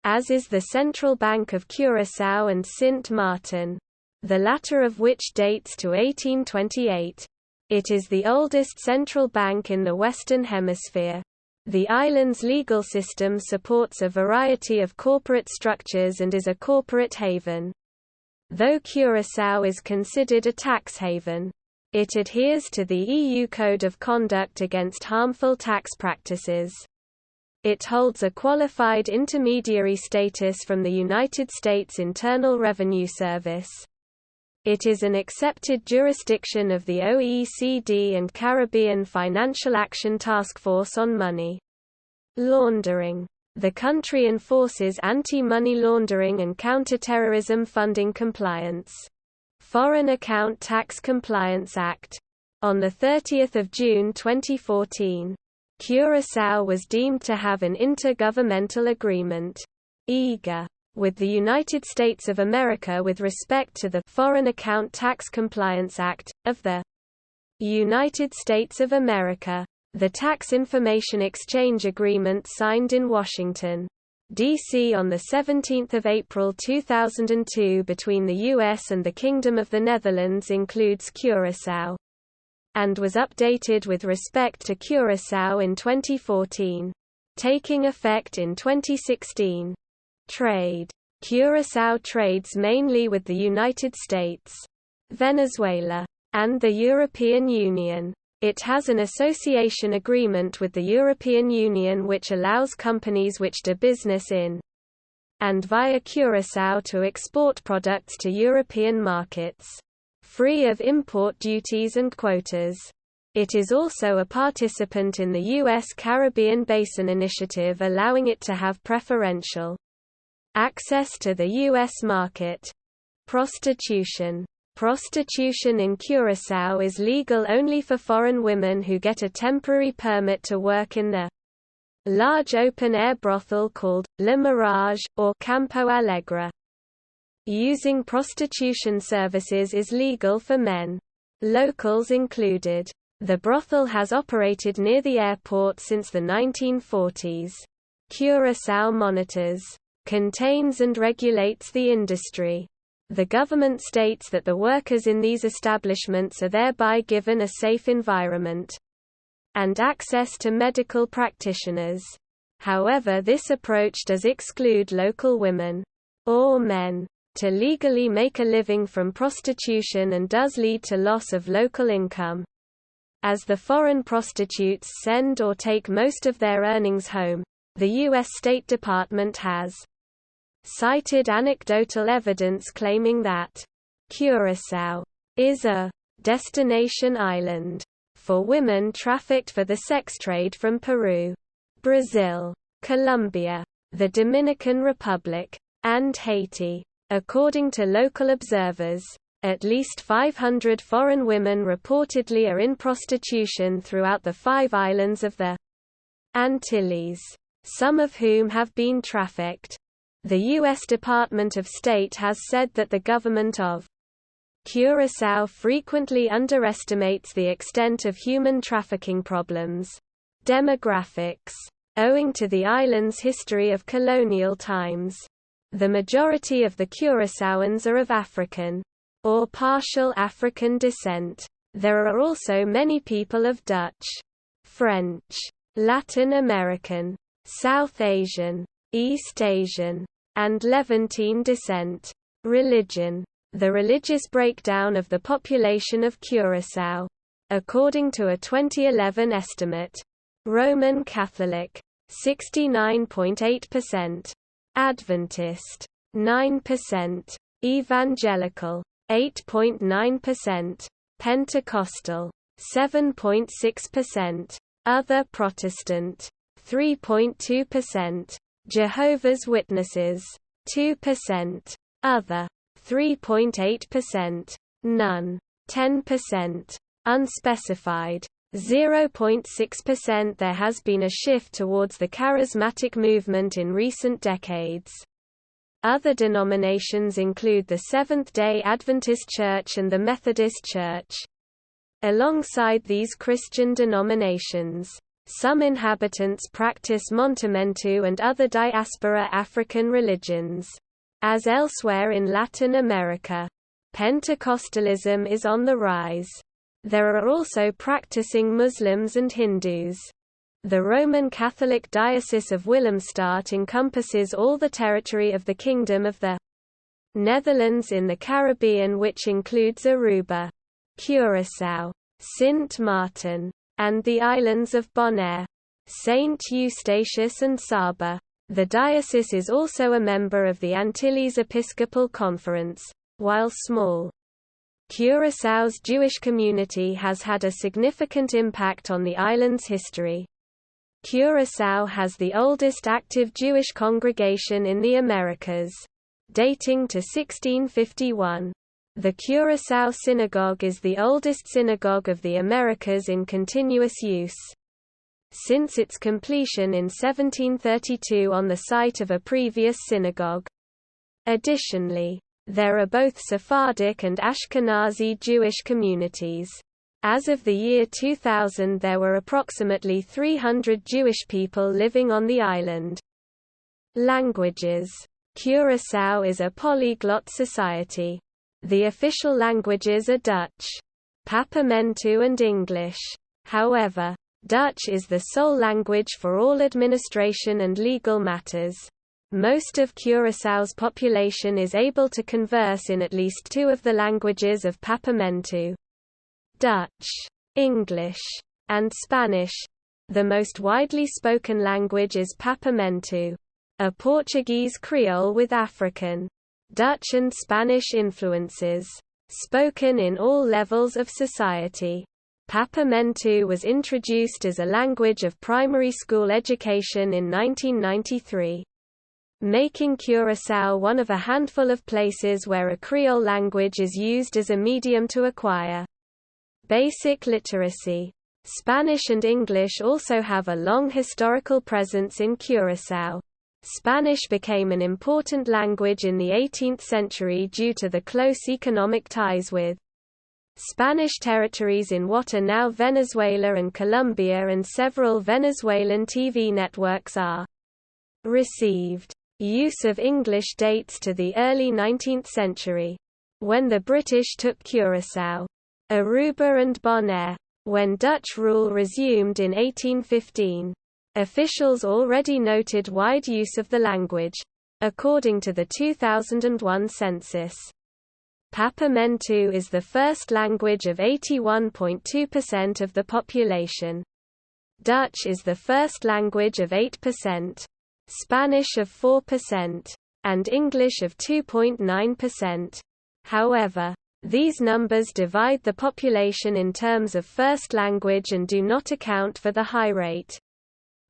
as is the Central Bank of Curaçao and Sint Maarten, the latter of which dates to 1828. It is the oldest central bank in the Western Hemisphere. The island's legal system supports a variety of corporate structures and is a corporate haven. Though Curaçao is considered a tax haven, it adheres to the EU Code of Conduct against harmful tax practices. It holds a qualified intermediary status from the United States Internal Revenue Service. It is an accepted jurisdiction of the OECD and Caribbean Financial Action Task Force on Money Laundering. The country enforces anti-money laundering and counter-terrorism funding compliance. Foreign Account Tax Compliance Act. On 30 June 2014, Curaçao was deemed to have an intergovernmental agreement (IGA) with the United States of America with respect to the Foreign Account Tax Compliance Act, of the United States of America. The Tax Information Exchange Agreement signed in Washington, D.C. on 17 April 2002 between the U.S. and the Kingdom of the Netherlands includes Curaçao, and was updated with respect to Curaçao in 2014, taking effect in 2016. Trade. Curaçao trades mainly with the United States, Venezuela, and the European Union. It has an association agreement with the European Union which allows companies which do business in and via Curaçao to export products to European markets, free of import duties and quotas. It is also a participant in the U.S. Caribbean Basin Initiative, allowing it to have preferential access to the U.S. market. Prostitution. Prostitution in Curaçao is legal only for foreign women who get a temporary permit to work in the large open-air brothel called Le Mirage, or Campo Alegre. Using prostitution services is legal for men, locals included. The brothel has operated near the airport since the 1940s. Curaçao monitors, contains and regulates the industry. The government states that the workers in these establishments are thereby given a safe environment and access to medical practitioners. However, this approach does exclude local women or men to legally make a living from prostitution and does lead to loss of local income, as the foreign prostitutes send or take most of their earnings home. The U.S. State Department has cited anecdotal evidence claiming that Curaçao is a destination island for women trafficked for the sex trade from Peru, Brazil, Colombia, the Dominican Republic, and Haiti. According to local observers, at least 500 foreign women reportedly are in prostitution throughout the 5 islands of the Antilles, some of whom have been trafficked. The U.S. Department of State has said that the government of Curaçao frequently underestimates the extent of human trafficking problems. Demographics. Owing to the island's history of colonial times, the majority of the Curaçaoans are of African or partial African descent. There are also many people of Dutch, French, Latin American, South Asian, East Asian, and Levantine descent. Religion. The religious breakdown of the population of Curaçao. According to a 2011 estimate, Roman Catholic, 69.8%, Adventist, 9%, Evangelical, 8.9%, Pentecostal, 7.6%, Other Protestant, 3.2%, Jehovah's Witnesses, 2%, Other, 3.8%, None, 10%, Unspecified, 0.6%. There has been a shift towards the charismatic movement in recent decades. Other denominations include the Seventh-day Adventist Church and the Methodist Church. Alongside these Christian denominations, some inhabitants practice Montamentu and other diaspora African religions. As elsewhere in Latin America, Pentecostalism is on the rise. There are also practicing Muslims and Hindus. The Roman Catholic Diocese of Willemstad encompasses all the territory of the Kingdom of the Netherlands in the Caribbean, which includes Aruba, Curaçao, Sint Maarten, and the islands of Bonaire, Saint Eustatius and Saba. The diocese is also a member of the Antilles Episcopal Conference. While small, Curaçao's Jewish community has had a significant impact on the island's history. Curaçao has the oldest active Jewish congregation in the Americas, dating to 1651. The Curaçao Synagogue is the oldest synagogue of the Americas in continuous use. Since its completion in 1732 on the site of a previous synagogue. Additionally, there are both Sephardic and Ashkenazi Jewish communities. As of the year 2000 there were approximately 300 Jewish people living on the island. Languages. Curaçao is a polyglot society. The official languages are Dutch, Papiamentu and English. However, Dutch is the sole language for all administration and legal matters. Most of Curaçao's population is able to converse in at least two of the languages of Papiamentu: Dutch, English, and Spanish. The most widely spoken language is Papiamentu, a Portuguese Creole with African, Dutch and Spanish influences, spoken in all levels of society. Papiamentu was introduced as a language of primary school education in 1993, making Curaçao one of a handful of places where a Creole language is used as a medium to acquire basic literacy. Spanish and English also have a long historical presence in Curaçao. Spanish became an important language in the 18th century due to the close economic ties with Spanish territories in what are now Venezuela and Colombia, and several Venezuelan TV networks are received. Use of English dates to the early 19th century, when the British took Curaçao, Aruba and Bonaire. When Dutch rule resumed in 1815, officials already noted wide use of the language. According to the 2001 census, Papiamentu is the first language of 81.2% of the population. Dutch is the first language of 8%, Spanish of 4%, and English of 2.9%. However, these numbers divide the population in terms of first language and do not account for the high rate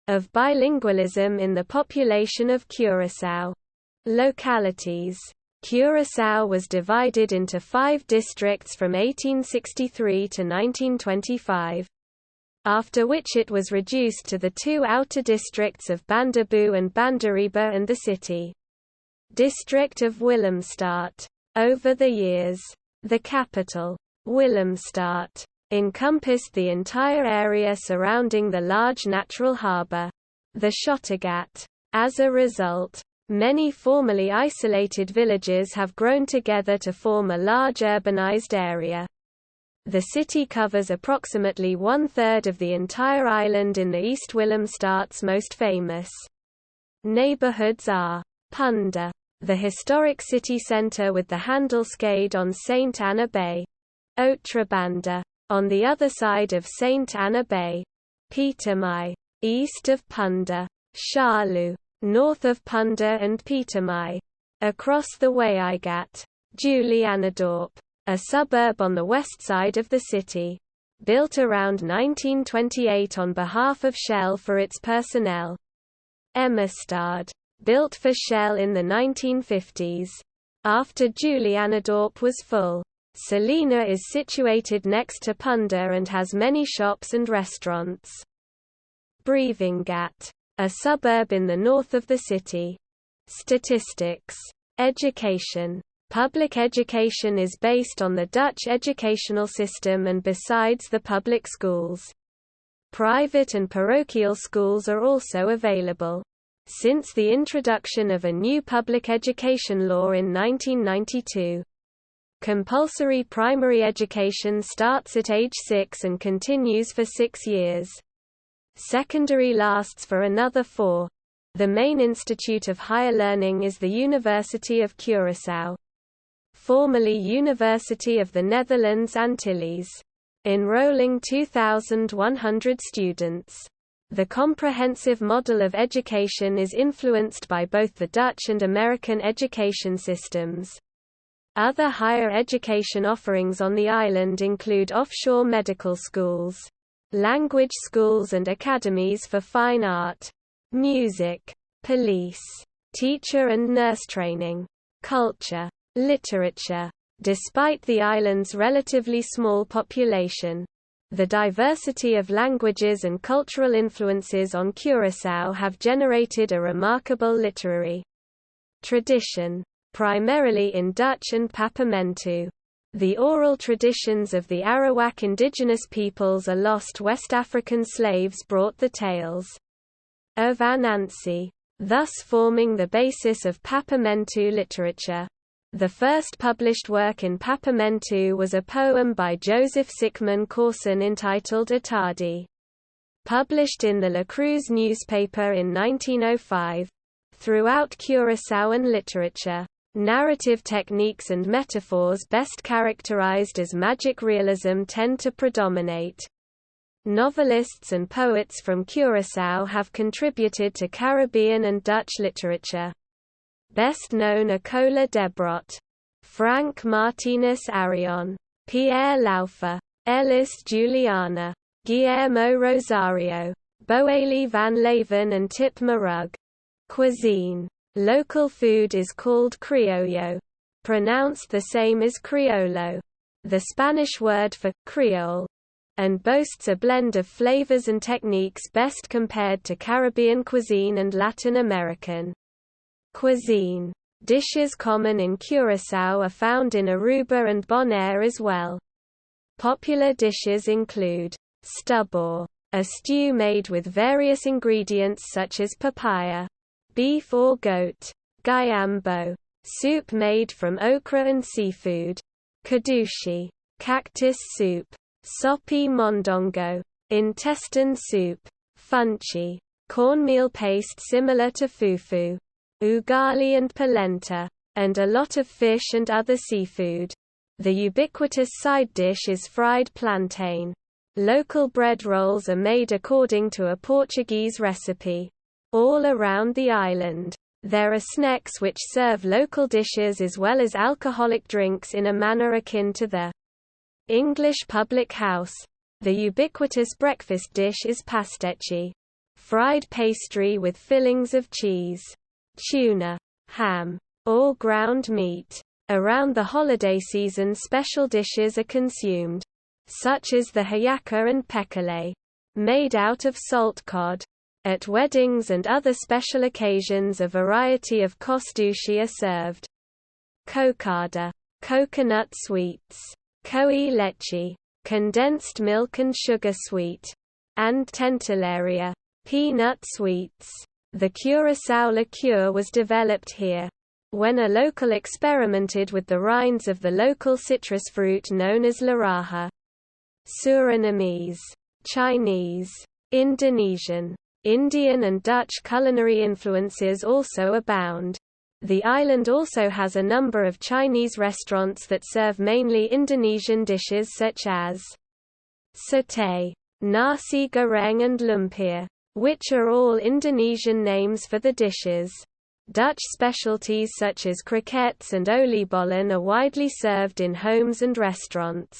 of bilingualism in the population of Curaçao. Localities. Curaçao was divided into 5 districts from 1863 to 1925, after which it was reduced to the 2 outer districts of Bandaboo and Bandariba and the city district of Willemstad. Over the years, the capital, Willemstad, encompassed the entire area surrounding the large natural harbour, the Schottergat. As a result, many formerly isolated villages have grown together to form a large urbanized area. The city covers approximately 1/3 of the entire island in the East. Willemstad's most famous neighborhoods are Punda, the historic city center with the Handelscade on St. Anna Bay; Otrabanda, on the other side of St. Anna Bay; Pietermai, east of Punda; Charlu, north of Punda and Pietermai; across the Waaigat; Julianadorp, a suburb on the west side of the city, built around 1928 on behalf of Shell for its personnel; Emmerstad, built for Shell in the 1950s. After Julianadorp was full, Salina is situated next to Punda and has many shops and restaurants. Brevingat, a suburb in the north of the city. Statistics. Education. Public education is based on the Dutch educational system, and besides the public schools, private and parochial schools are also available. Since the introduction of a new public education law in 1992, compulsory primary education starts at age 6 and continues for 6 years. Secondary lasts for another 4. The main institute of higher learning is the University of Curaçao, formerly University of the Netherlands Antilles, enrolling 2,100 students. The comprehensive model of education is influenced by both the Dutch and American education systems. Other higher education offerings on the island include offshore medical schools, language schools and academies for fine art, music, police, teacher and nurse training, culture, literature, Despite the island's relatively small population, the diversity of languages and cultural influences on Curaçao have generated a remarkable literary tradition, primarily in Dutch and Papiamentu. The oral traditions of the Arawak indigenous peoples are lost. West African slaves brought the tales of Anansi, thus forming the basis of Papiamentu literature. The first published work in Papiamentu was a poem by Joseph Sickman Corson entitled Atadi. Published in the La Cruz newspaper in 1905. Throughout Curaçaoan literature, narrative techniques and metaphors best characterized as magic realism tend to predominate. Novelists and poets from Curaçao have contributed to Caribbean and Dutch literature. Best known are Cola Debrot, Frank Martinez Arion, Pierre Laufer, Ellis Juliana, Guillermo Rosario, Boeli van Leven and Tip Marug. Cuisine. Local food is called criollo, pronounced the same as criollo, the Spanish word for Creole, and boasts a blend of flavors and techniques best compared to Caribbean cuisine and Latin American cuisine. Dishes common in Curaçao are found in Aruba and Bonaire as well. Popular dishes include stubor, a stew made with various ingredients such as papaya, beef or goat; guyambo, soup made from okra and seafood; kadushi, cactus soup; sopi mondongo, intestine soup; funchi, cornmeal paste similar to fufu; ugali and polenta, and a lot of fish and other seafood. The ubiquitous side dish is fried plantain. Local bread rolls are made according to a Portuguese recipe. All around the island, there are snacks which serve local dishes as well as alcoholic drinks in a manner akin to the English public house. The ubiquitous breakfast dish is pastechi, fried pastry with fillings of cheese, tuna, ham, or ground meat. Around the holiday season special dishes are consumed, such as the hayaka and pekale, made out of salt cod. At weddings and other special occasions a variety of couscous are served. Cocada, coconut sweets; coi leche, condensed milk and sugar sweet; and tenteleria, peanut sweets. The Curacao Liqueur was developed here. When a local experimented with the rinds of the local citrus fruit known as laraja. Surinamese, Chinese, Indonesian, Indian and Dutch culinary influences also abound. The island also has a number of Chinese restaurants that serve mainly Indonesian dishes such as satay, nasi goreng and lumpia, which are all Indonesian names for the dishes. Dutch specialties such as croquettes and oliebollen are widely served in homes and restaurants.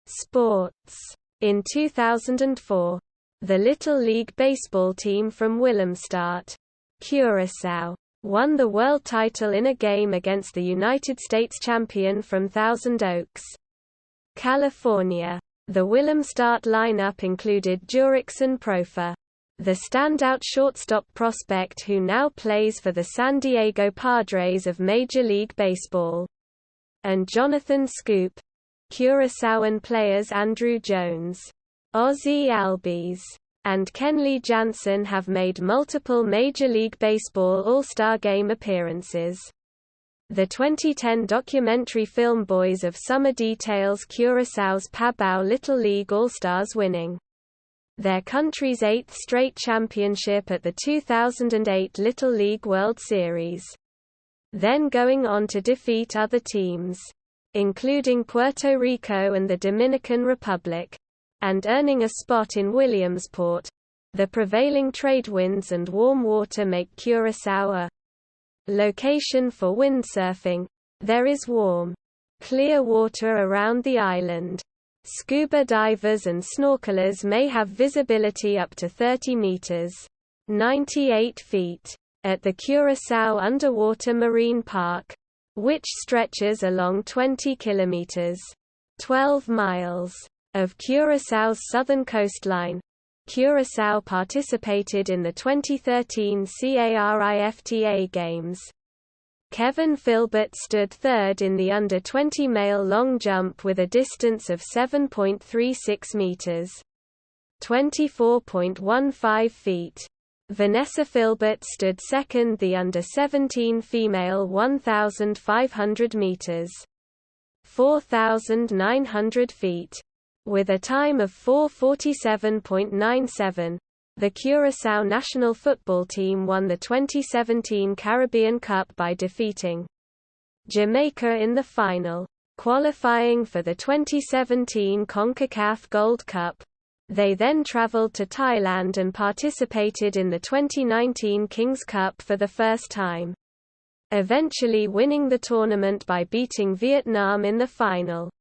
Sports. In 2004, the Little League baseball team from Willemstad, Curaçao, won the world title in a game against the United States champion from Thousand Oaks, California. The Willemstad lineup included Jurickson Profa, the standout shortstop prospect who now plays for the San Diego Padres of Major League Baseball, and Jonathan Scoop. Curaçaoan players Andrew Jones, Ozzie Albies, and Kenley Jansen have made multiple Major League Baseball All-Star Game appearances. The 2010 documentary film Boys of Summer details Curaçao's Pabao Little League All-Stars winning their country's 8th straight championship at the 2008 Little League World Series, then going on to defeat other teams, including Puerto Rico and the Dominican Republic, and earning a spot in Williamsport. The prevailing trade winds and warm water make Curaçao a location for windsurfing. There is warm, clear water around the island. Scuba divers and snorkelers may have visibility up to 30 meters, 98 feet, at the Curaçao Underwater Marine Park, which stretches along 20 kilometers (12 miles) of Curaçao's southern coastline. Curaçao participated in the 2013 CARIFTA Games. Kevin Philbert stood third in the under-20 male long jump with a distance of 7.36 meters (24.15 feet). Vanessa Philbert stood second the under-17 female 1,500 meters (4,900 feet) with a time of 4:47.97. The Curaçao national football team won the 2017 Caribbean Cup by defeating Jamaica in the final, qualifying for the 2017 CONCACAF Gold Cup. They then traveled to Thailand and participated in the 2019 Kings Cup for the first time, eventually winning the tournament by beating Vietnam in the final.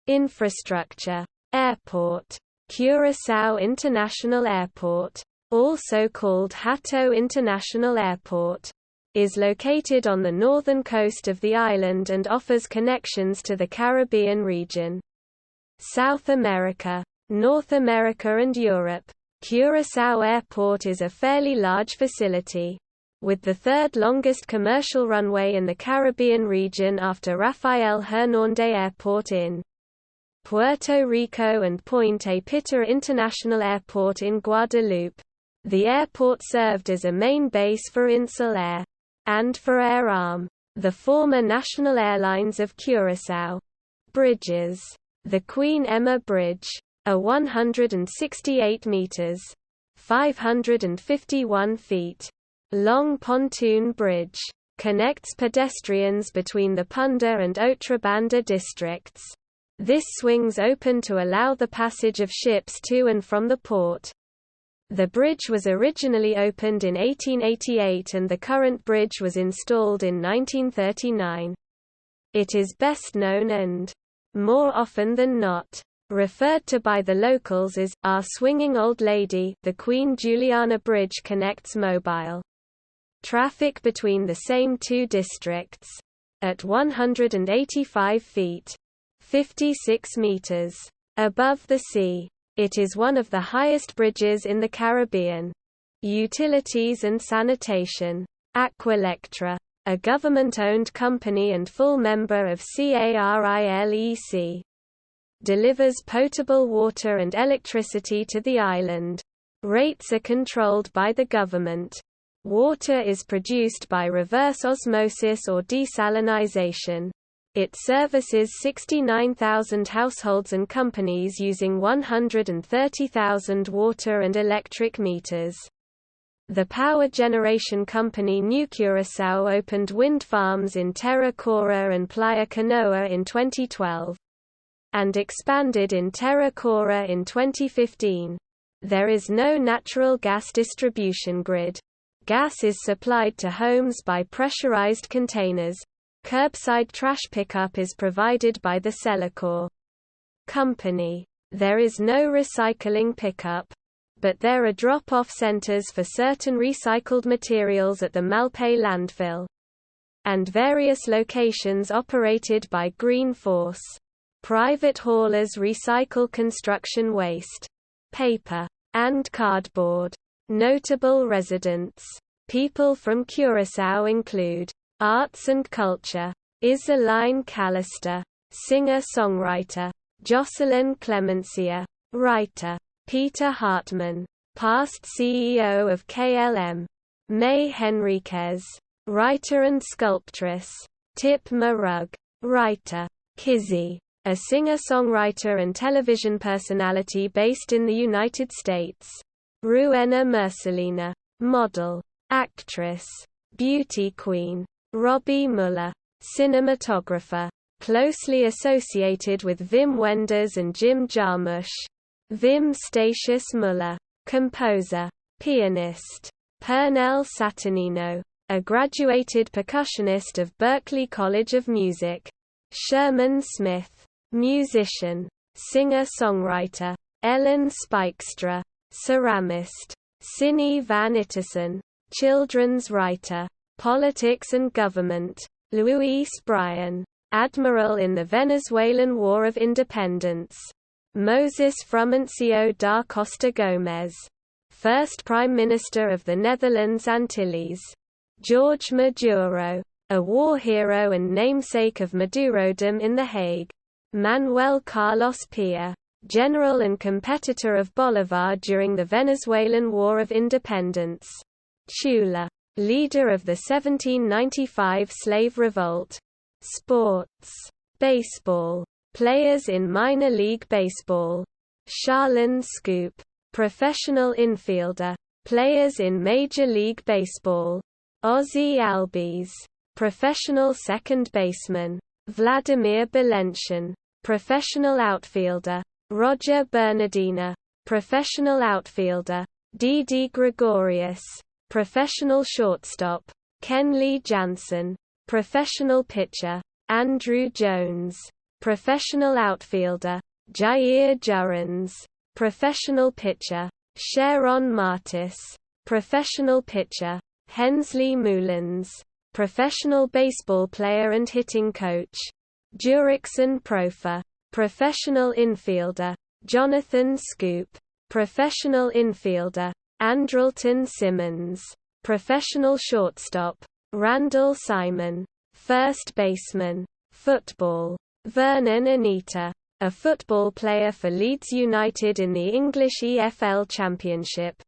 Infrastructure. Airport. Curaçao International Airport, also called Hato International Airport, is located on the northern coast of the island and offers connections to the Caribbean region, South America, North America and Europe. Curaçao Airport is a fairly large facility, with the third longest commercial runway in the Caribbean region after Rafael Hernández Airport in Puerto Rico and Pointe Pitar International Airport in Guadeloupe. The airport served as a main base for Insel Air and for Air Arm, the former national airlines of Curaçao. Bridges. The Queen Emma Bridge, a 168 meters (551 feet) long pontoon bridge, connects pedestrians between the Punda and Outrabanda districts. This swings open to allow the passage of ships to and from the port. The bridge was originally opened in 1888 and the current bridge was installed in 1939. It is best known and, more often than not, referred to by the locals as our swinging old lady. The Queen Juliana Bridge connects mobile traffic between the same two districts. At 185 feet (56 meters) above the sea, it is one of the highest bridges in the Caribbean. Utilities and sanitation. Aqualectra, a government-owned company and full member of CARILEC, delivers potable water and electricity to the island. Rates are controlled by the government. Water is produced by reverse osmosis or desalinization. It services 69,000 households and companies using 130,000 water and electric meters. The power generation company New Curaçao opened wind farms in Terra Cora and Playa Canoa in 2012. And expanded in Terra Cora in 2015. There is no natural gas distribution grid. Gas is supplied to homes by pressurized containers. Curbside trash pickup is provided by the Celicor company. There is no recycling pickup, but there are drop-off centers for certain recycled materials at the Malpais landfill, and various locations operated by Green Force. Private haulers recycle construction waste, paper, and cardboard. Notable residents. People from Curaçao include arts and culture. Isaline Callister, singer-songwriter. Jocelyn Clemencia, writer. Peter Hartman, past CEO of KLM. May Henriquez, writer and sculptress. Tip Marug, writer. Kizzy, a singer-songwriter and television personality based in the United States. Ruena Mercelina, model, actress, beauty queen. Robbie Muller, cinematographer, closely associated with Wim Wenders and Jim Jarmusch. Wim Statius Muller, composer, pianist. Pernell Saturnino, a graduated percussionist of Berklee College of Music. Sherman Smith, musician, singer-songwriter. Ellen Spijkstra, ceramist. Cindy Van Itterson, children's writer. Politics and government. Luis Bryan, Admiral in the Venezuelan War of Independence. Moses Frumencio da Costa Gomes, First Prime Minister of the Netherlands Antilles. George Maduro, a war hero and namesake of Madurodom in The Hague. Manuel Carlos Pia, general and competitor of Bolivar during the Venezuelan War of Independence. Chula, leader of the 1795 slave revolt. Sports. Baseball. Players in minor league baseball. Charlene Scoop, professional infielder. Players in Major League Baseball. Ozzy Albies, professional second baseman. Vladimir Belenchen, professional outfielder. Roger Bernardina, professional outfielder. Didi Gregorius, professional shortstop. Kenley Jansen, professional pitcher. Andrew Jones, professional outfielder. Jair Jurrens, professional pitcher. Sharon Martis, professional pitcher. Hensley Mullins, professional baseball player and hitting coach. Jurickson Profa, professional infielder. Jonathan Scoop, professional infielder. Andrelton Simmons, professional shortstop. Randall Simon, first baseman. Football. Vernon Anita, a football player for Leeds United in the English EFL Championship.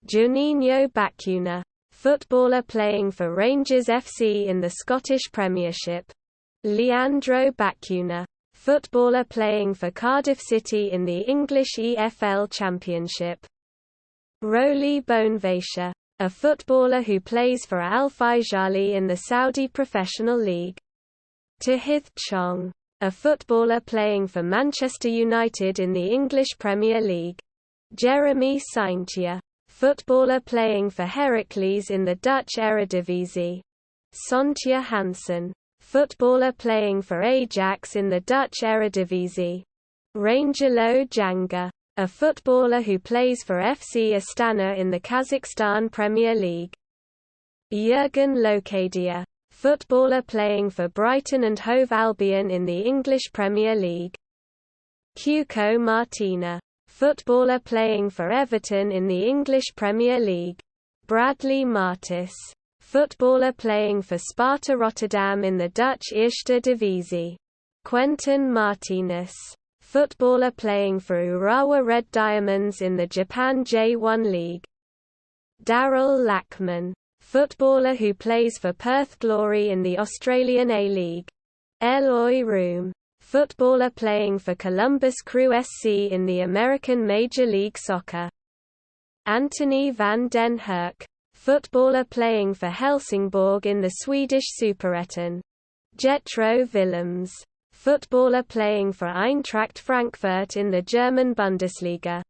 Juninho Bacuna, footballer playing for Rangers FC in the Scottish Premiership. Leandro Bacuna, footballer playing for Cardiff City in the English EFL Championship. Roly Bonevesha, a footballer who plays for Al Faisaly in the Saudi Professional League. Tahith Chong, a footballer playing for Manchester United in the English Premier League. Jeremy Saintia, footballer playing for Heracles in the Dutch Eredivisie. Sontje Hansen, footballer playing for Ajax in the Dutch Eredivisie. Rangelo Janga, a footballer who plays for FC Astana in the Kazakhstan Premier League. Jurgen Locadia, footballer playing for Brighton and Hove Albion in the English Premier League. Cuco Martina, footballer playing for Everton in the English Premier League. Bradley Martis, footballer playing for Sparta Rotterdam in the Dutch Eerste Divisie. Quentin Martinez, footballer playing for Urawa Red Diamonds in the Japan J1 League. Daryl Lackman, footballer who plays for Perth Glory in the Australian A-League. Eloy Room, footballer playing for Columbus Crew SC in the American Major League Soccer. Anthony van den Herk, footballer playing for Helsingborg in the Swedish Superettan. Jetro Willems, footballer playing for Eintracht Frankfurt in the German Bundesliga.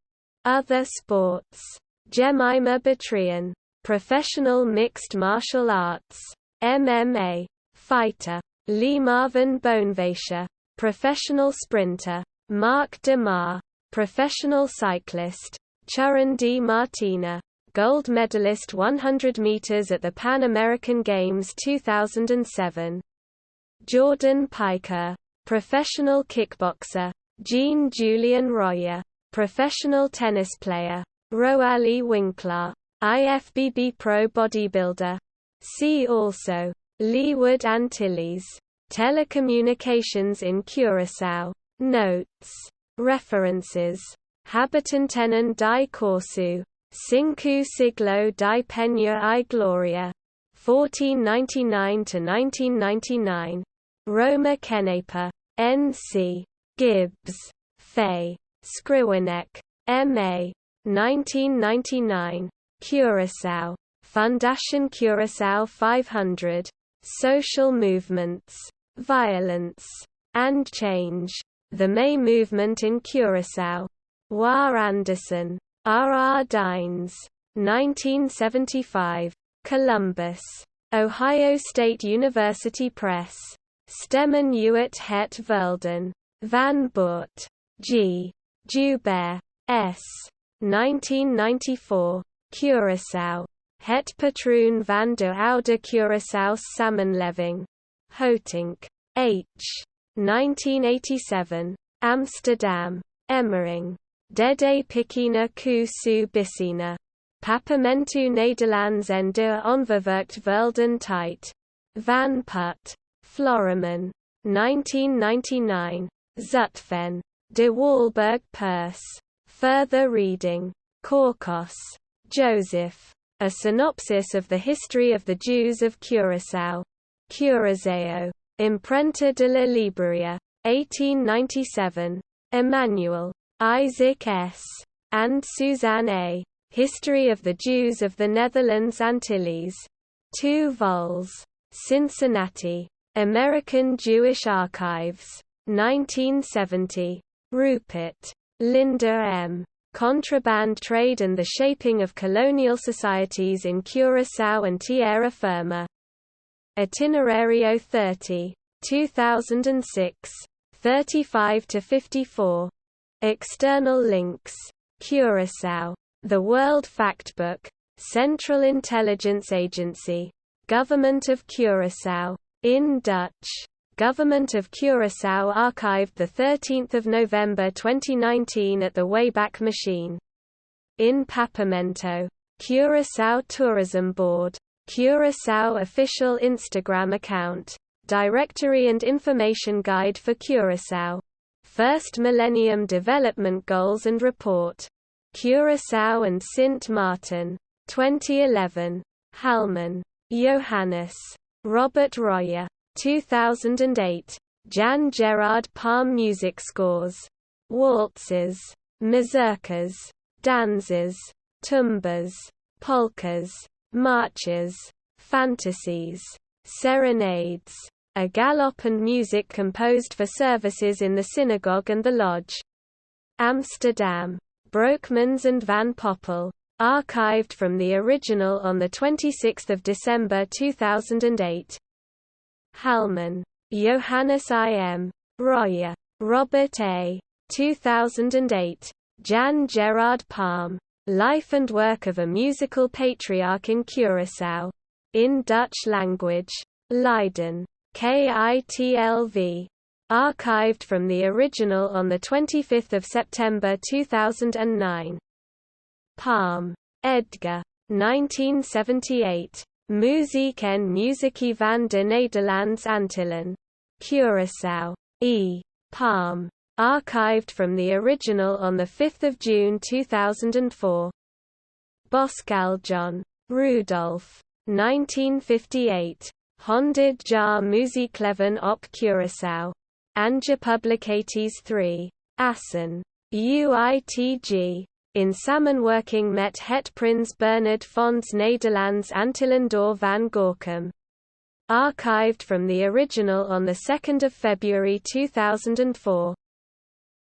Other sports. Jemima Batrian, professional mixed martial arts (MMA) fighter. Lee Marvin Bonevesha, professional sprinter. Mark DeMar, professional cyclist. Churan D. Martina, gold medalist 100 meters at the Pan American Games 2007. Jordan Piker, professional kickboxer. Jean Julian Royer, professional tennis player. Roali Winkler, IFBB pro bodybuilder. See also. Leeward Antilles. Telecommunications in Curaçao. Notes. References. Habitantenan di Corsu. Cinco Siglo di Peña y Gloria. 1499–1999. Roma Kenepa. N.C. Gibbs. Fay. Scriwenek. M.A. 1999. Curaçao. Fundación Curaçao 500. Social Movements, Violence, and Change. The May Movement in Curaçao. War Anderson. R. Dines. 1975. Columbus. Ohio State University Press. Stemmen uit het Verleden. Van Boort. G. Joubert. S. 1994. Curaçao. Het patroon van de oude Curaçaose samenleving. Hotink. H. 1987. Amsterdam. Emmering. Dede Pikina ku su Bissina. Papimentu Nederlands en de onverwerkt Verden tijd. Van Put. Floriman. 1999. Zutphen. De Walberg Pers. Further reading. Korkos. Joseph. A Synopsis of the History of the Jews of Curaçao. Curaçao. Imprenta de la Libreria. 1897. Emmanuel. Isaac S. and Suzanne A. History of the Jews of the Netherlands Antilles. 2 vols. Cincinnati. American Jewish Archives. 1970. Rupert. Linda M. Contraband Trade and the Shaping of Colonial Societies in Curaçao and Tierra Firma. Itinerario 30. 2006. 35–54. External links. Curaçao. The World Factbook. Central Intelligence Agency. Government of Curaçao. In Dutch. Government of Curaçao archived 13 November 2019 at the Wayback Machine. In Papamento. Curaçao Tourism Board. Curaçao official Instagram account. Directory and information guide for Curaçao. First Millennium Development Goals and Report. Curaçao and Sint Maarten. 2011. Hallman. Johannes. Robert Royer. 2008. Jan Gerard Palm Music Scores. Waltzes. Mazurkas. Danzas. Tumbas. Polkas. Marches. Fantasies. Serenades. A galop and music composed for services in the synagogue and the lodge. Amsterdam. Broekmans and Van Poppel. Archived from the original on 26 December 2008. Hallman. Johannes I.M. Royer. Robert A. 2008. Jan Gerard Palm. Life and Work of a Musical Patriarch in Curaçao. In Dutch language. Leiden. KITLV. Archived from the original on 25 September 2009. Palm. Edgar. 1978. Muziek en Muziek van de Nederlands Antillen. Curaçao. E. Palm. Archived from the original on 5 June 2004. Boscal John. Rudolph. 1958. Honderd jaar Muziekleven op Curaçao. Anja Publicaties 3. Assen. UITG. In samenwerking met het Prins Bernhard Fonds Nederlands Antillen door van Gorkum. Archived from the original on 2 February 2004.